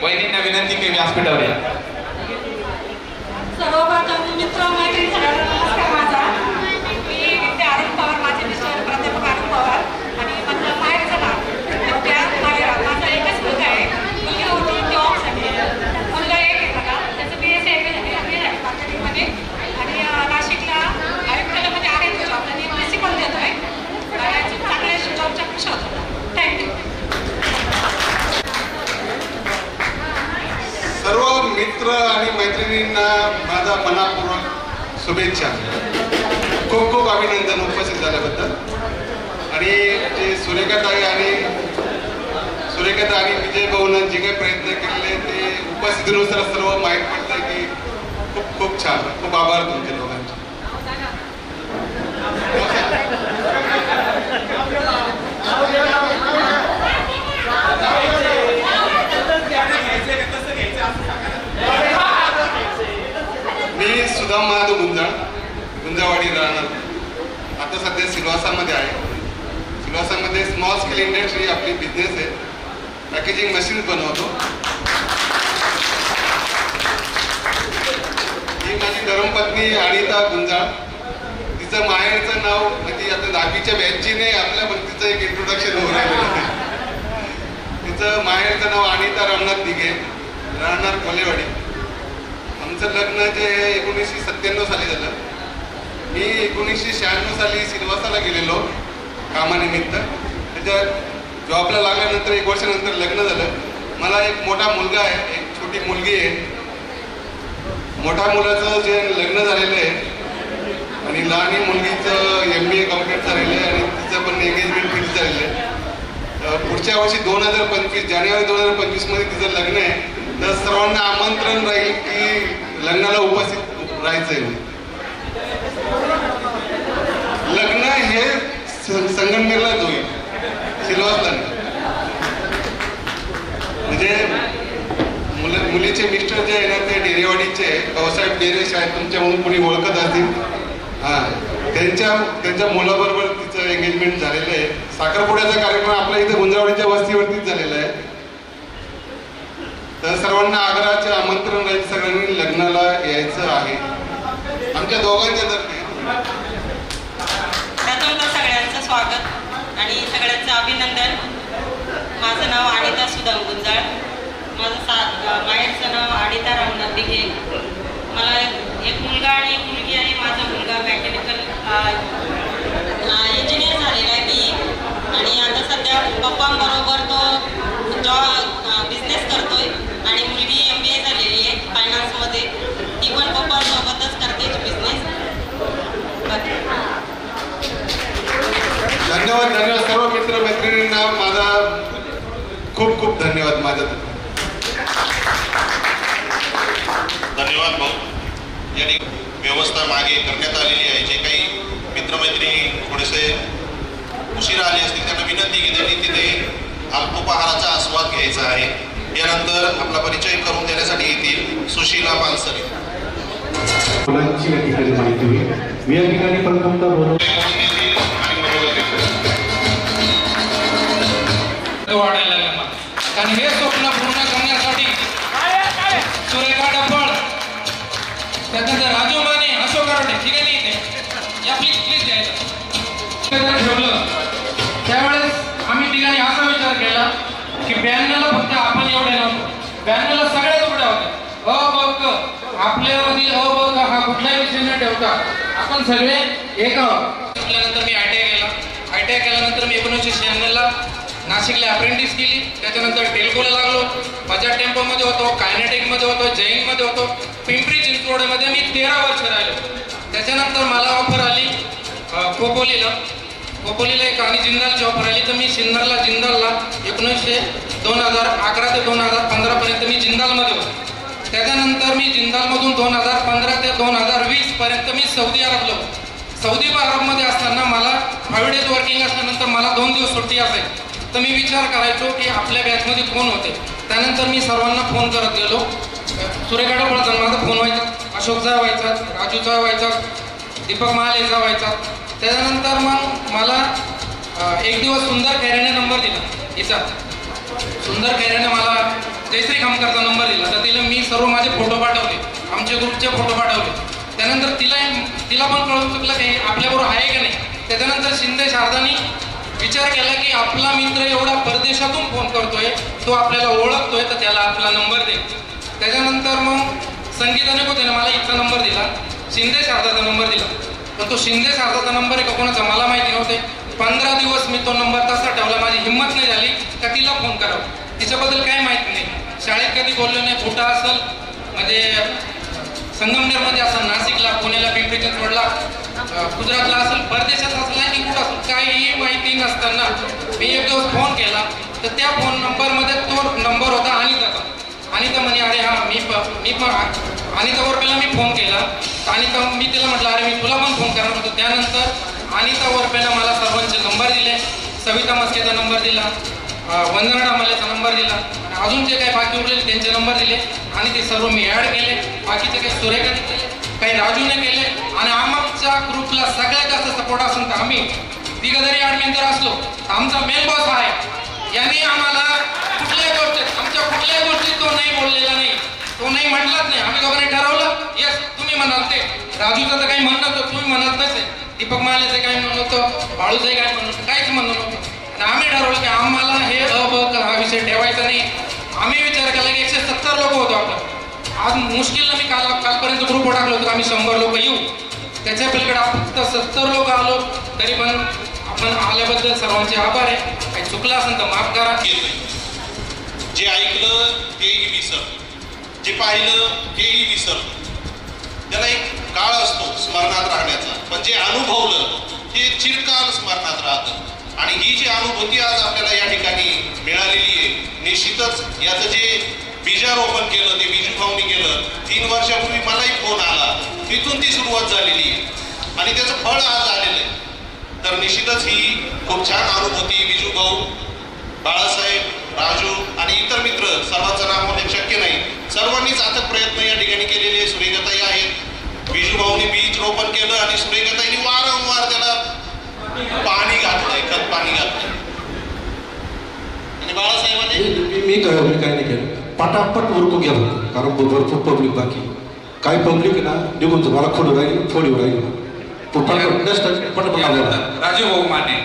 C: वैदिकना विनंती की व्यासपीठावर या.
K: सर्वप्रथम मित्र मैत्रिणी सगळ्यांना नमस्कार माझा. मी विद्या अरुण पवार, माझे मिस्टर प्राध्यापक अरुण पवार आणि माझं माहेरचं नाव विद्या भालेराव. माझा एकच मुलगा आहे. मुलगी होती जॉबसाठी. मुलगा एक आहे मला, त्याचं BSc MA झाले मार्केटिंगमध्ये आणि नाशिकला आयुक्तालयामध्ये आहे तो जॉब आणि MSc पण देतो आहे. चांगल्या जॉबच्या खुश होतो. थँक्यू.
E: सर्व मित्र आणि मैत्रिणींना माझा मनापूर्वक शुभेच्छा. खूप खूप अभिनंदन उपस्थित झाल्याबद्दल. आणि जे सुरेखाताई आणि विजय भाऊनं जे काही प्रयत्न केलेले ते उपस्थितीनुसार सर्व माहीत पडतं की खूप खूप छान. खूप आभार तुमचे दोघांचे. मी सुदाम महादेव गुंजाळ म्हणजे स्मॉल स्केल इंडस्ट्री आपली बिझनेस आहे, पॅकेजिंग मशीन बनवतो. ही माझी धर्मपत्नी अनिता गुंजाळ. तिचं माहेरचं नाव म्हणजे आता 10वीच्या बॅचची नाही आपल्या, पण तिचं एक इंट्रोडक्शन होऊन राहिलेलं आहे. तिचं माहेरचं नाव अनिता रामनाथ दिघे, राहणार कोलेवाडी. आमचं लग्न जे 1997 साली झालं. मी 1996 साली सिल्वासाला गेलेलो कामानिमित्त. त्याच्यात जॉबला लागल्यानंतर 1 वर्षानंतर लग्न झालं. मला एक मोठा मुलगा आहे, एक छोटी मुलगी आहे. मोठ्या मुलाचं जे लग्न झालेलं आहे आणि लहान मुलगीचं MBA कम्प्लीट झालेलं आहे आणि तिचं पण एंगेजमेंट फिक्स झालेलं आहे. पुढच्या वर्षी 2025 जानेवारी 2025 मध्ये तिचं लग्न आहे. तर सर्वांना आमंत्रण राहील की लग्नाला उपस्थित राहायचंय. लग्न हे संगमनेरलाच होईल, सिल्वासला नाही. म्हणजे मुलीचे मिस्टर जे आहे ना ते डेरेवाडीचे भाऊसाहेब डेरे, शाळेत तुमच्या म्हणून कोणी ओळखत असतील. त्यांच्या मुलाबरोबर तिचं एंगेजमेंट झालेलं आहे. साखरपुड्याचा कार्यक्रम आपल्या इथे गुंजावडीच्या वस्तीवरतीच झालेला आहे. तर सर्वांना आग्रहाचे आमंत्रण राहील, सगळ्यांनी लग्नाला यायचं आहे आमच्या दोघांच्या तर्फे.
L: प्रथमतः सगळ्यांचं स्वागत आणि सगळ्यांचं अभिनंदन. माझं नाव अनिता सुदाम गुंजाळ. माझं माहेरचं नाव अनिता रामनाथ दिघे. मला एक मुलगा आणि एक मुलगी आहे. माझा मुलगा मेकॅनिकल इंजिनियर झालेला आहे मी, आणि आता सध्या पप्पांबरोबर तो बिझनेस करतोय आणि मुलगी MBA झालेली आहे फायनान्समध्ये. ती पण पप्पांसोबतच करते बिझनेस.
E: धन्यवाद. धन्यवाद सर्व मित्र मैत्रिणींना माझा खूप खूप धन्यवाद. माझा धन्यवाद भाऊ. याने व्यवस्था मागे करण्यात आलेली आहे. जे काही मित्रमैत्रिणी थोडेसे उशिरा आले असतील त्यांना विनंती की त्यांनी तिथे अल्पोपहाराचा आस्वाद घ्यायचा आहे. यानंतर आपला परिचय करून देण्यासाठी येतील सुशीला पानसरे.
D: मुलांची या ठिकाणी माहिती होईल. मी या ठिकाणी प्रथमतः
M: वाढायला लागला कारण हे स्वप्न पूर्ण करण्यासाठी सुरेखा डफळ, त्यानंतर राजू माने, अशोक आरोडे, ठीक आहे नाही या प्लीज द्यायचं ठेवलं. त्यावेळेस आम्ही ठिकाणी असा विचार केला की 92ला फक्त आपण एवढे नव्हतो, 92ला सगळ्याच उड्या होत्या. आपल्यामध्ये हा कुठलाही विषय न ठेवता आपण सगळे एक आहोत. त्यानंतर मी ITI केल्यानंतर मी 1996ला नाशिकला अप्रेंटिस केली. त्याच्यानंतर टेल्कोला लागलो. माझ्या टेम्पोमध्ये होतो, कायनेटिकमध्ये होतो, जैनमध्ये होतो. पिंपरी चिंचवडमध्ये मी 13 वर्ष राहिलो. त्याच्यानंतर मला ऑफर आली खोपोलीला एक आणि जिंदालची ऑफर आली. तर मी जिंदालला 2011 ते 2015 पर्यंत मी जिंदालमध्ये होतो. त्याच्यानंतर मी जिंदालमधून 2015 ते 2020 पर्यंत मी सौदी अरबला होतो. सौदी अरबमध्ये असताना मला 5 डेज वर्किंग असल्यानंतर मला 2 दिवस सुट्टी असायची. तर मी विचार करायचो की आपल्या बॅचमध्ये कोण होते. त्यानंतर मी सर्वांना फोन करत गेलो. सुरेखा डफळचा माझा फोन व्हायचा, अशोकचा व्हायचा, राजूचा व्हायचा, दीपक महालेचा व्हायचा. त्याच्यानंतर मग मला एक दिवस सुंदर खैरेने नंबर दिला. हिचा सुंदर खैरेने मला जयश्री खामकरचा नंबर दिला. तर तिला मी सर्व माझे फोटो पाठवले, आमचे ग्रुपचे फोटो पाठवले. त्यानंतर तिला पण कळून चुकलं की आपल्याबरोबर आहे का नाही. त्याच्यानंतर शिंदे शारदानी विचार केला की आपला मित्र एवढा परदेशातून फोन करतोय, तो आपल्याला ओळखतोय, तर त्याला आपला नंबर दे. त्याच्यानंतर मग संगीताने त्याने मला इथचा नंबर दिला, शिंदे शारदाचा नंबर दिला. पण तो शिंदे शारदाचा नंबर आहे का कोणाचा मला माहिती नव्हते. 15 दिवस मी तो नंबर तसा ठेवला. माझी हिंमत नाही झाली का तिला फोन करावं. तिच्याबद्दल काही माहिती नाही, शाळेत कधी बोललो नाही. कुठं असेल म्हणजे संगमनेरमध्ये असेल, नाशिकला, पुण्याला, पिंपरी चिंचवडला, गुजरातला असेल, परदेशात असेल की कुठं असेल, काहीही माहिती नसताना मी एक दिवस फोन केला. तर त्या फोन नंबरमध्ये तो नंबर होता अनिताचा. अनिता म्हणे अरे हा मी पण अनितावर पहिला मी फोन केला. अनिता मी तिला म्हटलं अरे मी तुला पण फोन करणार होतो. त्यानंतर अनिता वरपेला मला सर्वांचे नंबर दिले. सविता मस्केचा नंबर दिला, वंदना डामालेचा नंबर दिला, अजून जे काही बाकी उरलेले त्यांचे नंबर दिले आणि ते सर्व मी ॲड केले. बाकीचे काही सुरेखाने केले, काही राजूने केले आणि आमच्या ग्रुपला सगळ्यात जास्त सपोर्ट असेल तर आम्ही तिघं जरी ऍडमिन जर असलो तर आमचा मेन बॉस आहे, यांनी आम्हाला कुठल्याही गोष्टीत आमच्या कुठल्याही गोष्टीत तो नाही बोललेला नाही, तो नाही म्हटलाच नाही. आम्ही दोघांनी ठरवलं, येस तुम्ही म्हणाल ते, राजूचं तर काही म्हणणं होतं तुम्ही म्हणाल तसे, दीपक माल्याचं काही म्हणणं होतं, बाळूचंही काय म्हणणं होतं, काहीच म्हणणं नव्हतं. आणि आम्ही ठरवलं की आम्हाला हे हा विषय ठेवायचा नाही. आम्ही विचार केला की 170 लोक होतो आपण. आज मुश्किलनं मी कालपर्यंत ग्रुपवर टाकलो होतो आम्ही 100 लोक येऊ, त्याच्या पलीकडे आपण फक्त 70 लोक आलो, तरी पण आपण आल्याबद्दल सर्वांचे आभार आहे. काही चुकलं असेल तर माफ करा.
E: जे ऐकलं तेही विसरलं, जे पाहिलं तेही विसरलं. त्याला एक काळ असतो स्मरणात राहण्याचा, पण जे अनुभवलं ते चिरकाल स्मरणात राहतं. आणि ही जी अनुभूती आज आपल्याला या ठिकाणी मिळालेली आहे, निश्चितच याचं जे बीजारोपण केलं ते बिजूभाऊनी केलं. 3 वर्षापूर्वी मलाही फोन आला, तिथून ती सुरुवात झालेली आहे आणि त्याचं फळ आज आलेलं आहे. तर निश्चितच ही खूप छान अनुभूती बिजूभाऊ, बाळासाहेब, राजू आणि इतर मित्र, सर्वांचं नाव होणे शक्य नाही, सर्वांनीच अथक प्रयत्न या ठिकाणी केलेले. सुरेखाताई आहेत, बिजूभाऊनी बीज रोपण केलं आणि सुरेखाताईंनी वारंवार त्याला पाणी घातलंय, खत पाणी घातलंय. आणि बाळासाहेबांनी
D: मी काय नाही केलं, पटापट उरकून गेलो, कारण भरपूर पब्लिक बाकी, काही पब्लिक ना निघून मला खोडू राहील, फोडीवर राहील. पटापट
M: राजू भाऊ माने,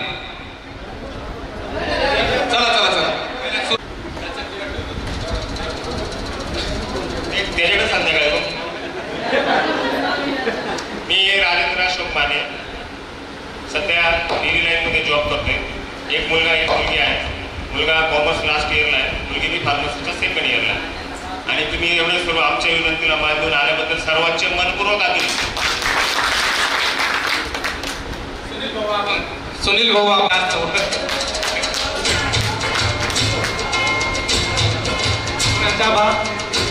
M: चला चला चला.
E: एक त्याच्याकडे संध्याकाळी मी राजेंद्र अशोक माने, सध्या डेली लाईनमध्ये जॉब करतोय. एक मुलगा एक मुलगी आहे. मुलगा कॉमर्स लास्ट इयरला आहे, मुलगी मी फार्मसीच्या 2nd इयरला. आणि तुम्ही एवढे सर्व आमच्या विनंतीला मान देऊन आल्याबद्दल सर्वांचे मनपूर्वक आभार.
M: सुनील भाऊ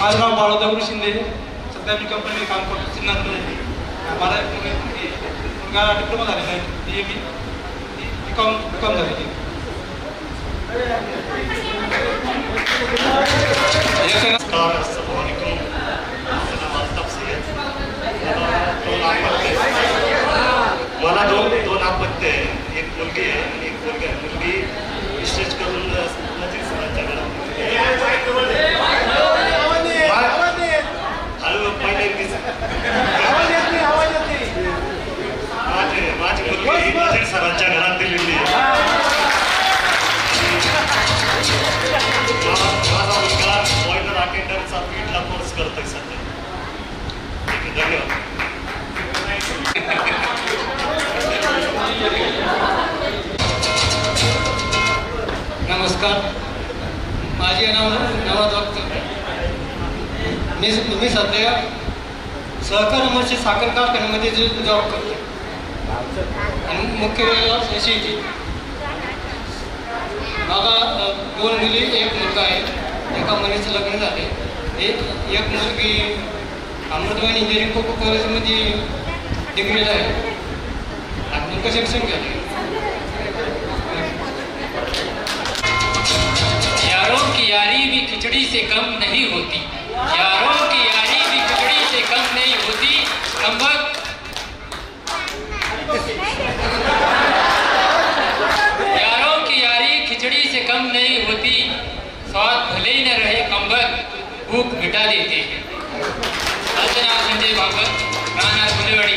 N: माझं नाव बाळू शिंदे, सध्या मी कंपनीमध्ये काम करतो सिन्नरमध्ये. मला मुलगा डिप्लोमा झालेला आहे, बीकॉम झालेली.
E: मला दोन अपत्य आहे, एक मुलगी आहे आणि एक मुलगा आहे. मुलगी विशेष करून माझी मुलगी नजीर सरांच्या घरात दिलेली आहे. माझा मुलगा बॉयलर अटेंडरचा पीठला कोर्स करतोय सध्या. ठीक आहे, धन्यवाद.
N: नमस्कार, माझे नाव नवाज अख्तर. मी सध्या सहकार मर्ची साखर कारखान्यामध्ये जॉब करतो आणि मुख्य व्यवसाय शेती. मला 2 मुली, 1 मुलगा आहे. एका मुलीचं लग्न झाले. एक मुलगी अमृतवाणी इंजिनिअरिंग कोको कॉलेजमध्ये डिग्रीला आहे आणि मुलगा शिक्षण केलं.
O: यारों की यारी भी खिचड़ी से कम नहीं होती, यारों की यारी भी खिचड़ी से कम नहीं होती. यारों की यारी खिचड़ी से कम नहीं होती, स्वाद भले ही न रहे कम्बल, भूख मिटा देते हैं. माझं नाव संजय बाबर, राहणार बुलेवाडी.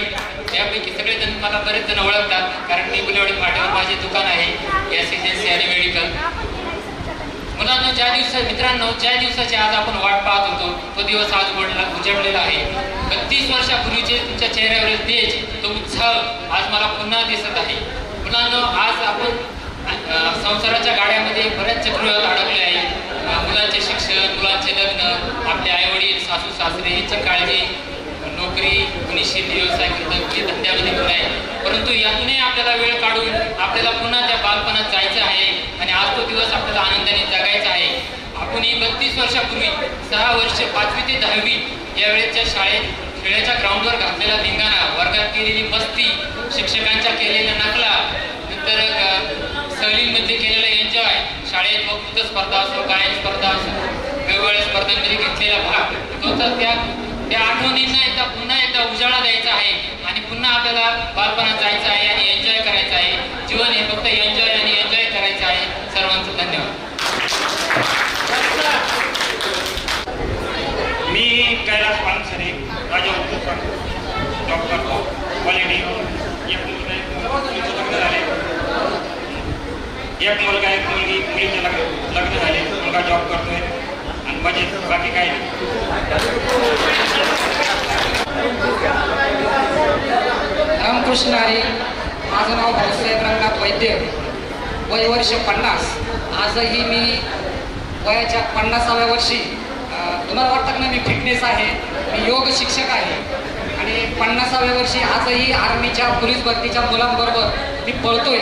O: यापैकी सगळेजण मला बरेच जण ओळखतात, कारण मी बुलेवाडी फाट्यावर माझे दुकान आहे, गॅस एजन्सी आणि मेडिकल. मुलांना मित्रांनो, ज्या दिवसाची आज आपण वाट पाहत होतो तो दिवस आज उजळलेला आहे. 32 वर्षापूर्वीचे तुमच्या चेहऱ्यावरील तेज, तो उत्साह आज मला पुन्हा दिसत आहे. मुलांना आज आपण संसाराच्या गाड्यामध्ये बऱ्याच चक्रात अडकले आहे. मुलांचे शिक्षण, मुलांचे लग्न, आपले आईवडील, सासू सासरे यांची काळजी, नोकरी, कुणी शेती व्यवसाय करतं, कुणी धंद्यामध्ये पण आहे. परंतु यातूनही आपल्याला वेळ काढून आपल्याला पुन्हा त्या बालपणात जायचं आहे आणि आज तो दिवस आपल्याला आनंदाने जगायचा आहे. आपणही 32 वर्षापूर्वी 6 वर्ष 5वी ते 10वी यावेळेच्या शाळेत खेळाच्या ग्राउंडवर घातलेला धिंगाणा, वर्गात केलेली मस्ती, शिक्षकांच्या केलेल्या नकला, नंतर सहलींमध्ये केलेला एन्जॉय, शाळेत वक्तृत्व स्पर्धा असो, गायन स्पर्धा असो, वेगवेगळ्या स्पर्धांमध्ये घेतलेला भाग, तो तर त्या आठवणींना पुन्हा एकदा उजाळा द्यायचा आहे आणि पुन्हा आपल्याला बालपणात जायचं आहे आणि एन्जॉय करायचं आहे. जीवन हे फक्त एन्जॉय आणि एन्जॉय करायचं आहे. सर्वांचं धन्यवाद.
P: मी कैलास पानसरे राजा जॉब करतो क्वालिटी. एक मुलगा झाले, एक मुलगा एक मुलगी, मुलीचे लग्न झाले, मुलगा जॉब करतोय आणि बजेट बाकी काही नाही.
Q: रामकृष्ण हरी. माझं नाव भाऊसाहेब रंगनाथ वैद्य. वय वर्ष 50. आजही मी वयाच्या 50व्या वर्षी तुम्हाला वाटतं ना मी फिटनेस आहे, मी योग शिक्षक आहे आणि 50व्या वर्षी आजही आर्मीच्या पोलीस भरतीच्या मुलांबरोबर मी पळतोय.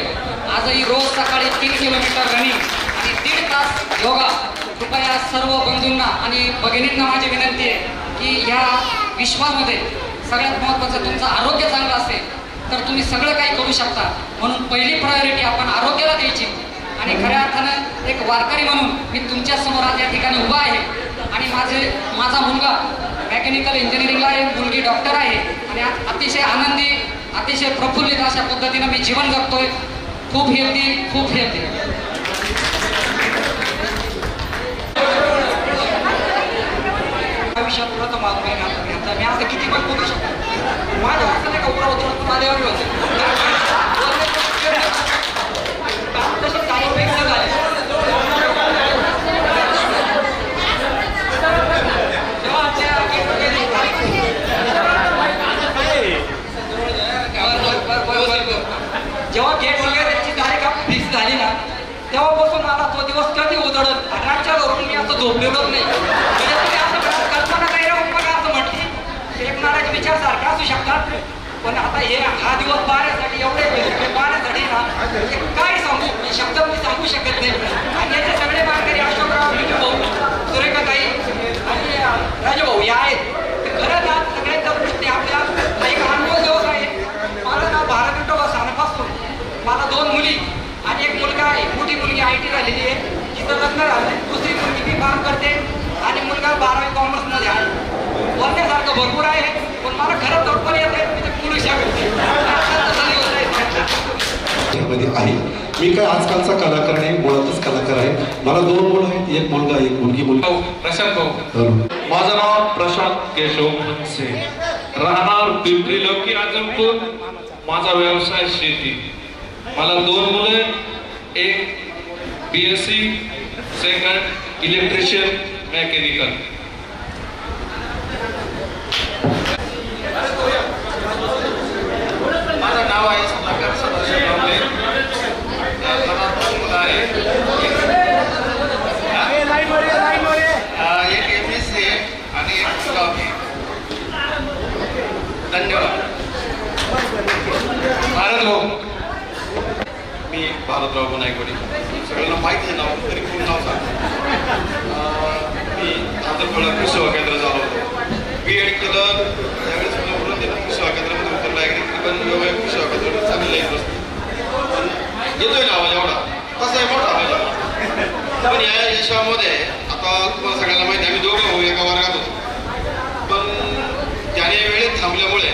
Q: आजही रोज सकाळी 3 किलोमीटर रनिंग आणि 1.5 तास योगा. कृपया सर्व बंधूंना आणि भगिनींना माझी विनंती आहे की ह्या विश्वामध्ये सगळ्यात महत्त्वाचं तुमचं आरोग्य चांगलं असेल तर तुम्ही सगळं काही करू शकता. म्हणून पहिली प्रायोरिटी आपण आरोग्याला द्यायची आणि खऱ्या अर्थानं एक वारकरी म्हणून मी तुमच्यासमोर आज या ठिकाणी उभा आहे. आणि माझा मुलगा मेकॅनिकल इंजिनिअरिंगला आहे, मुलगी डॉक्टर आहे आणि आज अतिशय आनंदी, अतिशय प्रफुल्लित अशा पद्धतीनं मी जीवन जगतोय. खूप हेल्दी, खूप हेल्दी. आयुष्यात प्रथम आत्महत्या मी असं किती पण बोलू शकतो. माझ्या असं नाही का उभा होतो माझ्यावर तसे काही पेक्षा झाले. जेव्हा गेट वगैरेची तारीख फिक्स झाली ना तेव्हापासून मला तो दिवस कधी उजळत रातच्या घरून मी असं झोपलेलोच नाही. म्हणजे तुम्ही असं कल्पना काही राहून बघा असं म्हटली एक नाराज विचार सारखा असू शकतात. पण आता हा दिवस पाहण्यासाठी एवढे पाहण्यासाठी ना काय सांगू शब्द मी सांगू शकत नाही. आणि याचे सगळे मानकरी अशोकराव भाऊ, सुरेखाताई आणि राजभाऊ या आहेत. खरं ना सगळ्यांच्या दृष्टी आपल्या एक अनुभव दिवस आहे. मला ना 12 सालापासून मला 2 मुली आणि एक मुलगा आहे. मोठी मुलगी IT झालेली आहे, तिचं लग्न झालं. दुसरी मुलगी B.Farm करते आणि मुलगा 12वी कॉमर्समध्ये आहे. बोलण्यासारखं भरपूर आहे पण मला खरं तडपण येत आहे म्हणजे बोलू शकत
D: आहे. मी काय आजकालचा कलाकार नाही, मुळातच कलाकार आहे. मला 2 मुलं आहेत, एक मुलगा एक मुलगी.
E: प्रशांत भाऊ. माझं नाव प्रशांत केशव मनसे, राहणार पिंपरी लौकी आजमपूर. माझा व्यवसाय शेती. मला 2 मुलं, एक BSc सेकंड इलेक्ट्रिशियन मेकॅनिकल.
R: माझं नाव आहे सुधाकर सदाशिव डोंगरे. मला 2 मुलं आहेत, एक MSc आणि एक मुलगा आहे. धन्यवाद.
E: भारत भाऊ.
R: मी भारतराव बनायकोडी. सगळ्यांना माहिती आहे नाव, तरी पूर्ण नाव सांगतो. मी आंध्रप्रदेश कृषी सेवा केंद्र झालो होतो. B.Ed केलं त्यावेळेस मला बोलून दिलं कृषी सेवा केंद्रामध्ये उत्तर डायरेक्ट पण कृषी सेवा केंद्रामध्ये चांगली लाईन बसतो. पण येतोय ना आवाज एवढा तसाही मोठा आवाज. पण या यशामध्ये आता तुम्हाला सगळ्यांना माहिती आम्ही दोघं भाऊ एका वर्गात होतो. पण त्याने वेळेत थांबल्यामुळे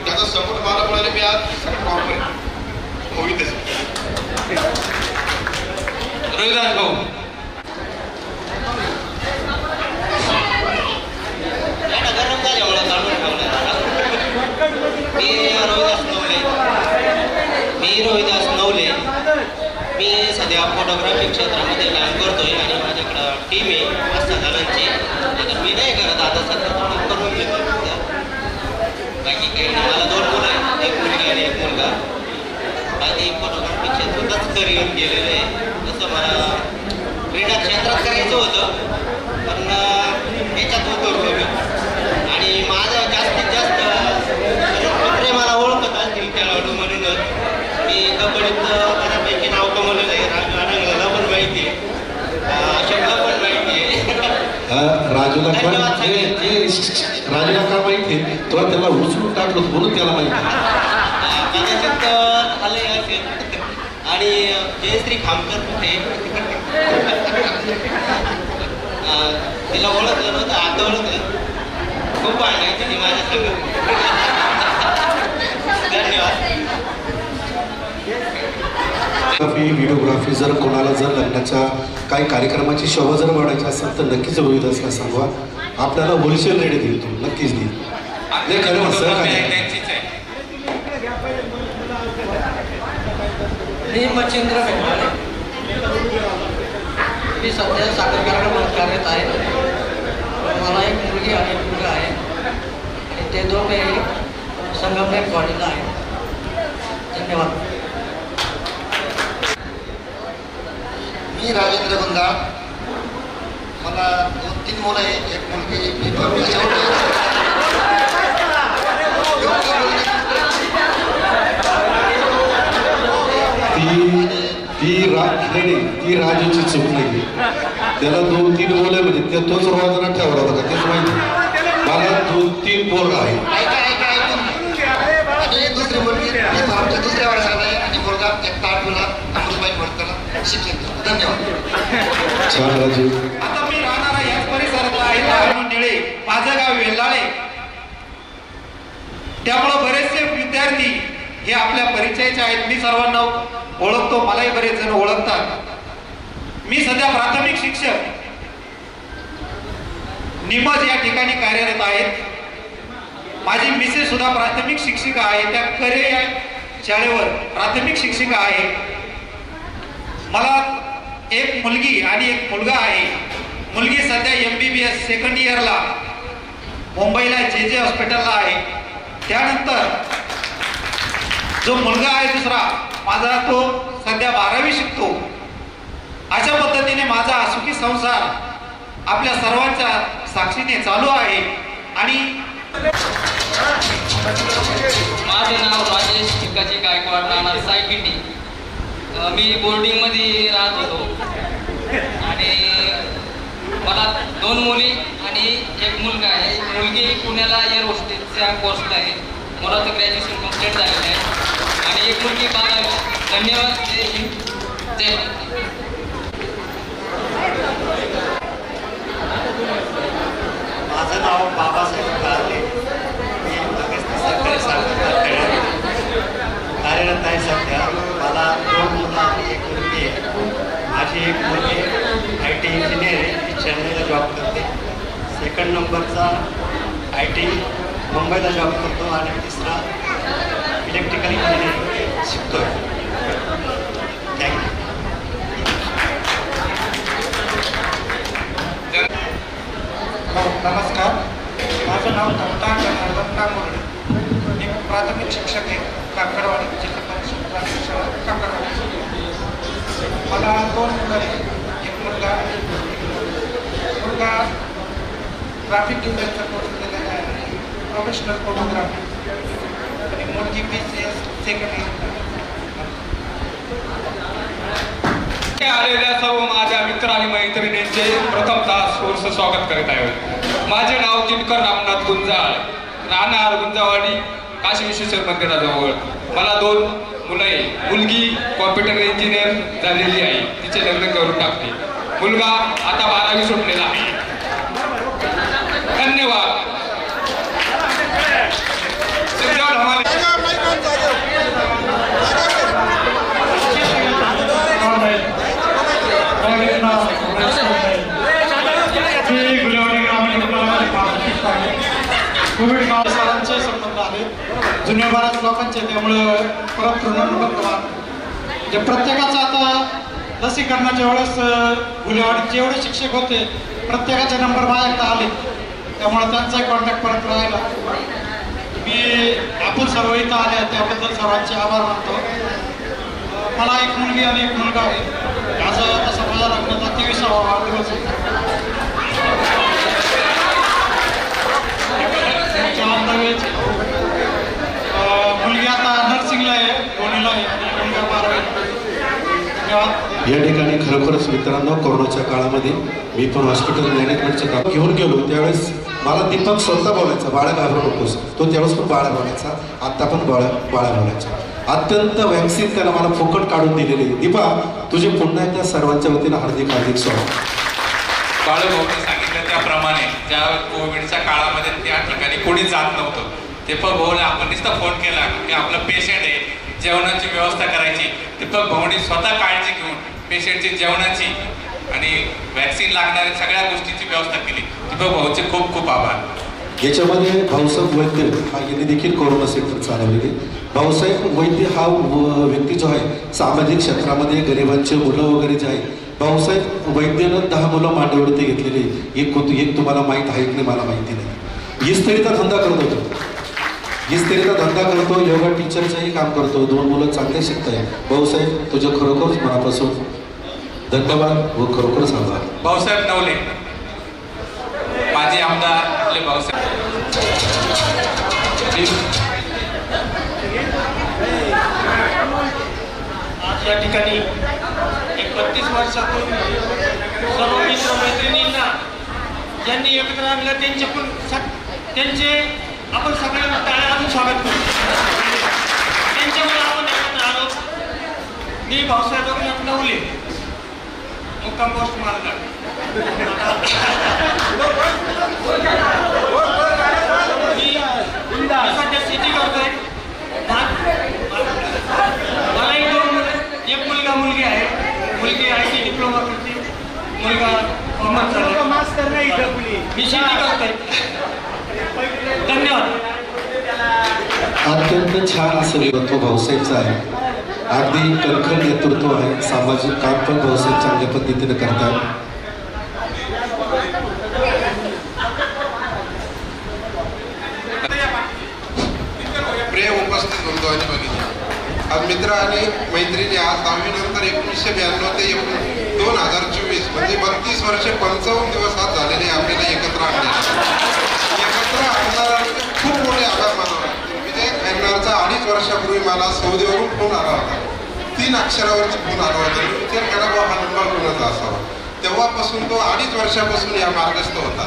R: त्याचा सपोर्ट मला मिळाले. मी आज सगळं टॉप होईतच.
E: रविदास भाऊ.
S: मी रोहिदास नवले. मी सध्या फोटोग्राफी क्षेत्रामध्ये काम करतोय आणि माझ्याकडं टीम आहे 5-6 जणांची. मी नाही करत आता सध्या थोडं करून घेतो. बाकी काही नाही. मला 2 मुलं आहेत, एक मुलगी आणि एक मुलगा. आणि फोटोग्राफी क्षेत्रातच करिअर केलेलं आहे. तसं मला क्रीडा क्षेत्रात करायचं होतं पण याच्यात उतरलो मी. आणि माझं जास्तीत जास्त मित्र मला ओळखत असतील खेळाडू म्हणूनच. मी कबड्डीत बऱ्यापैकी नाव कमवलेलं आहे. राजूला पण माहिती आहे, अशोकला पण माहिती आहे.
D: राजूला काय माहिती आहे? तुला त्याला उचलून टाकलं म्हणून त्याला माहिती
S: कदाचित आलंय असेल. आणि जयश्री खामकर कुठे तिला ओळखलं नव्हतं, आता ओळखलं. खूप भांडायची ती माझ्या संग. धन्यवाद.
D: व्हिडिओग्राफी जर कोणाला जर लग्नाच्या काही कार्यक्रमाची शोभा जर वाढायची असेल तर नक्कीच रोहित असला सांगवा. आपल्याला होलसेल रेट देईल, तो नक्कीच देईल. नाही खरं
Q: मी मच्छिंद्र भेंडाळे, मी सध्या साखर कारखान्यात कार्यरत आहे. मला एक मुलगी आणि एक मुलगा आहे आणि ते दोघे संगमनेर कॉलेजला आहे. धन्यवाद.
T: मी राजेंद्र गुंजाळ, मला 2-3 मुलं आहेत, एक मुलगी.
D: ती राजूची चूक नाही. त्याला 2-3 मुलं म्हणजे त्या तोच रोजाना ठेवला होता, तेच माहिती. मला 2-3 पोरं आहे.
T: आणि दुसरी मुलगी आमच्या दुसऱ्या वर्षाला आहे आणि मुलगा एक 8वीला अमृतबाई भटकरला शिक्षण घेतो. धन्यवाद.
D: छान राजू.
C: आता मी राहणारा याच परिसरातला आहे, निळे. माझं गाव वेल्हाळे. त्यामुळे बरेचसे विद्यार्थी हे आपल्या परिचयाचे आहेत. मी सर्वांना ओळखतो, मलाही बरेच जण ओळखतात. मी सध्या प्राथमिक शिक्षक निमज या ठिकाणी कार्यरत आहेत. माझी मिसेस सुद्धा प्राथमिक शिक्षिका आहे, त्या करे या शाळेवर प्राथमिक शिक्षिका आहे. मला एक मुलगी आणि एक मुलगा आहे. मुलगी सध्या MBBS सेकंड इयरला मुंबईला JJ हॉस्पिटलला आहे. त्यानंतर जो मुलगा आहे दुसरा माझा, तो सध्या 12वी शिकतो. अशा पद्धतीने माझा सुखी संसार आपल्या सर्वांच्या साक्षीने चालू आहे. आणि
Q: माझे नाव राजेश भिकाजी गायकवाड, राहणार सायकिटी. मी बोर्डिंगमध्ये राहत होतो आणि मला 2 मुली आणि एक मुलगा आहे. मुलगी पुण्याला एअर होस्टेसच्या कोर्सला आहे, मुलाचं ग्रॅज्युएशन कम्प्लीट झालेलं आहे आणि एक मुलगी 12वी. धन्यवाद. जय हिंद, जय
T: माझं नाव बाबासाहेब कारले. मी अगस्ती सरकारी साखर कारखान्यात कार्यरत आहे सध्या. मला 2 मुलं आणि एक मुलगी आहे. माझी एक मुलगी IT इंजिनियर आहे, ती चेन्नईला जॉब करते. सेकंड नंबरचा IT मुंबईला जॉब करतो आणि तिसरा इलेक्ट्रिकल इंजिनिअरिंग शिकतोय. थँक्यू.
C: नमस्कार, माझं नाव दत्ता मोरे. मी प्राथमिक शिक्षक आहे, काकडवाडी जिल्हा परिषद प्राथमिक शाळा काकडवाडी. मला 2 मुलं आहेत, एक मुलगा ग्राफिक डिझाईनचा कोर्स केलेला आहे, प्रोफेशनल फोटोग्राफी. आणि मुलगी BCS सेकंड इयर.
U: आलेल्या सर्व माझ्या मित्र आणि मैत्रिणींचे प्रथमतः सहर्ष स्वागत करीत आहे. माझे नाव दिनकर रामनाथ गुंजाळ, राहणार गुंजावाडी, काशी विश्वेश्वर मंदिराजवळ. मला 2 मुलं आहे. मुलगी कॉम्प्युटर इंजिनियर झालेली आहे, तिचे लग्न करून टाकते. मुलगा आता 12वी सुटलेला आहे. धन्यवाद.
C: कोविड काळाचे संबंध आले, जुन्या बऱ्याच लोकांचे, त्यामुळं परत जे प्रत्येकाचं आता लसीकरणाच्या वेळेस गुन्हेवाडीचे जेवढे शिक्षक होते प्रत्येकाचे नंबर माझ्याकडे आले, त्यामुळे त्यांचाही कॉन्टॅक्ट परत राहिला. आपण सर्व इथं आले त्याबद्दल सर्वांचे आभार मानतो. मला एक मुलगी आणि एक मुलगा आहे. तसा माझ्या लग्नाचा 23वा वाढदिवस आहे. मुलगी आता नर्सिंगला आहे, पुण्याला आहे आणि मुलगा 12वी.
D: या ठिकाणी खरोखरच मित्रांनो, कोरोनाच्या काळामध्ये मी पण हॉस्पिटल मॅनेजमेंटचं काम घेऊन गेलो. त्यावेळेस मला दीपक स्वतः बोलायचा, बाळा घाबरू नकोस. तो त्यावेळेस पण बाळा बोलायचा, आत्ता पण बाळा बोलायचा. अत्यंत वॅक्सिन त्याला मला फुकट काढून दिलेली. दीपा, तुझे पुन्हा एकदा सर्वांच्या वतीनं हार्दिक हार्दिक स्वागत.
C: बाळूभाऊने सांगितलं त्याप्रमाणे ज्या कोविडच्या काळामध्ये त्या ठिकाणी कोणी जात नव्हतं. दीपक भाऊने आपण नुसता फोन केला की आपलं पेशंट आहे, जेवणाची व्यवस्था करायची. दीपक भाऊंनी स्वतः काळजी घेऊन पेशंटची जेवणाची आणि व्हॅक्सिन लागणाऱ्या सगळ्या गोष्टींची व्यवस्था केली. दीपक भाऊचे खूप खूप आभार.
D: याच्यामध्ये भाऊसाहेब वैद्य यांनी देखील कोरोना सेंटर चालवलेले. भाऊसाहेब वैद्य हा व्यक्ती जो आहे सामाजिक क्षेत्रामध्ये गरिबांचे मुलं वगैरे जे आहे, भाऊसाहेब वैद्यानं 10 मुलं मांडीवरती घेतलेले. एक तुम्हाला माहीत आहे की नाही मला माहिती नाही. इस्त्रीचा धंदा करतो तो, इस्त्रीचा धंदा करतो, योगा टीचरचंही काम करतो. 2 मुलं चांगले शिकताय. भाऊसाहेब तुझं खरोखरच मनापासून धन्यवाद व खरोखरच आभार.
C: भाऊसाहेब नवले माजी आमदार आपले भाऊसाहेब.
N: आज या ठिकाणी 31 वर्षापूर्वी सर्व मित्र मैत्रिणींना ज्यांनी एकत्र आणलं त्यांचे आपण सगळे टाळ्या आणून स्वागत करू. त्यांच्यामुळे आपण एकत्र आलो. मी भाऊसाहेब रघुनाथ नवले, मुक्काम पोस्ट मालगाव. मी सध्या शेती करतोय. मलाही 2 मुलं, एक मुलगा मुलगी आहे. मुलगी IT डिप्लोमा करते, मुलगा कॉमर्स झाला. मी शेती करतोय. धन्यवाद.
D: अत्यंत छान असं व्यक्तित्व भाऊसाहेबचं आहे. अगदी कणखर नेतृत्व आहे. सामाजिक काम पण भाऊसाहेब चांगल्या पद्धतीने करतात.
E: प्रिय उपस्थित बंधू आणि भगिनी, आज मित्र आणि मैत्रिणी आज 10वी नंतर 1992 ते 2024 म्हणजे 32 वर्ष 55 दिवस आज झालेले आपल्याला एकत्र आणणाऱ्यांचे खूप मोठे आभार मानावे लागतील. विजय खैरनारचा 2.5 वर्षापूर्वी मला सौदीवरून फोन आला होता. 3 अक्षरावरती फोन आला होता. मी विचार केला हा नंबर कोणाचा असावा. तेव्हापासून तो 2.5 वर्षापासून या मार्गस्थ होता.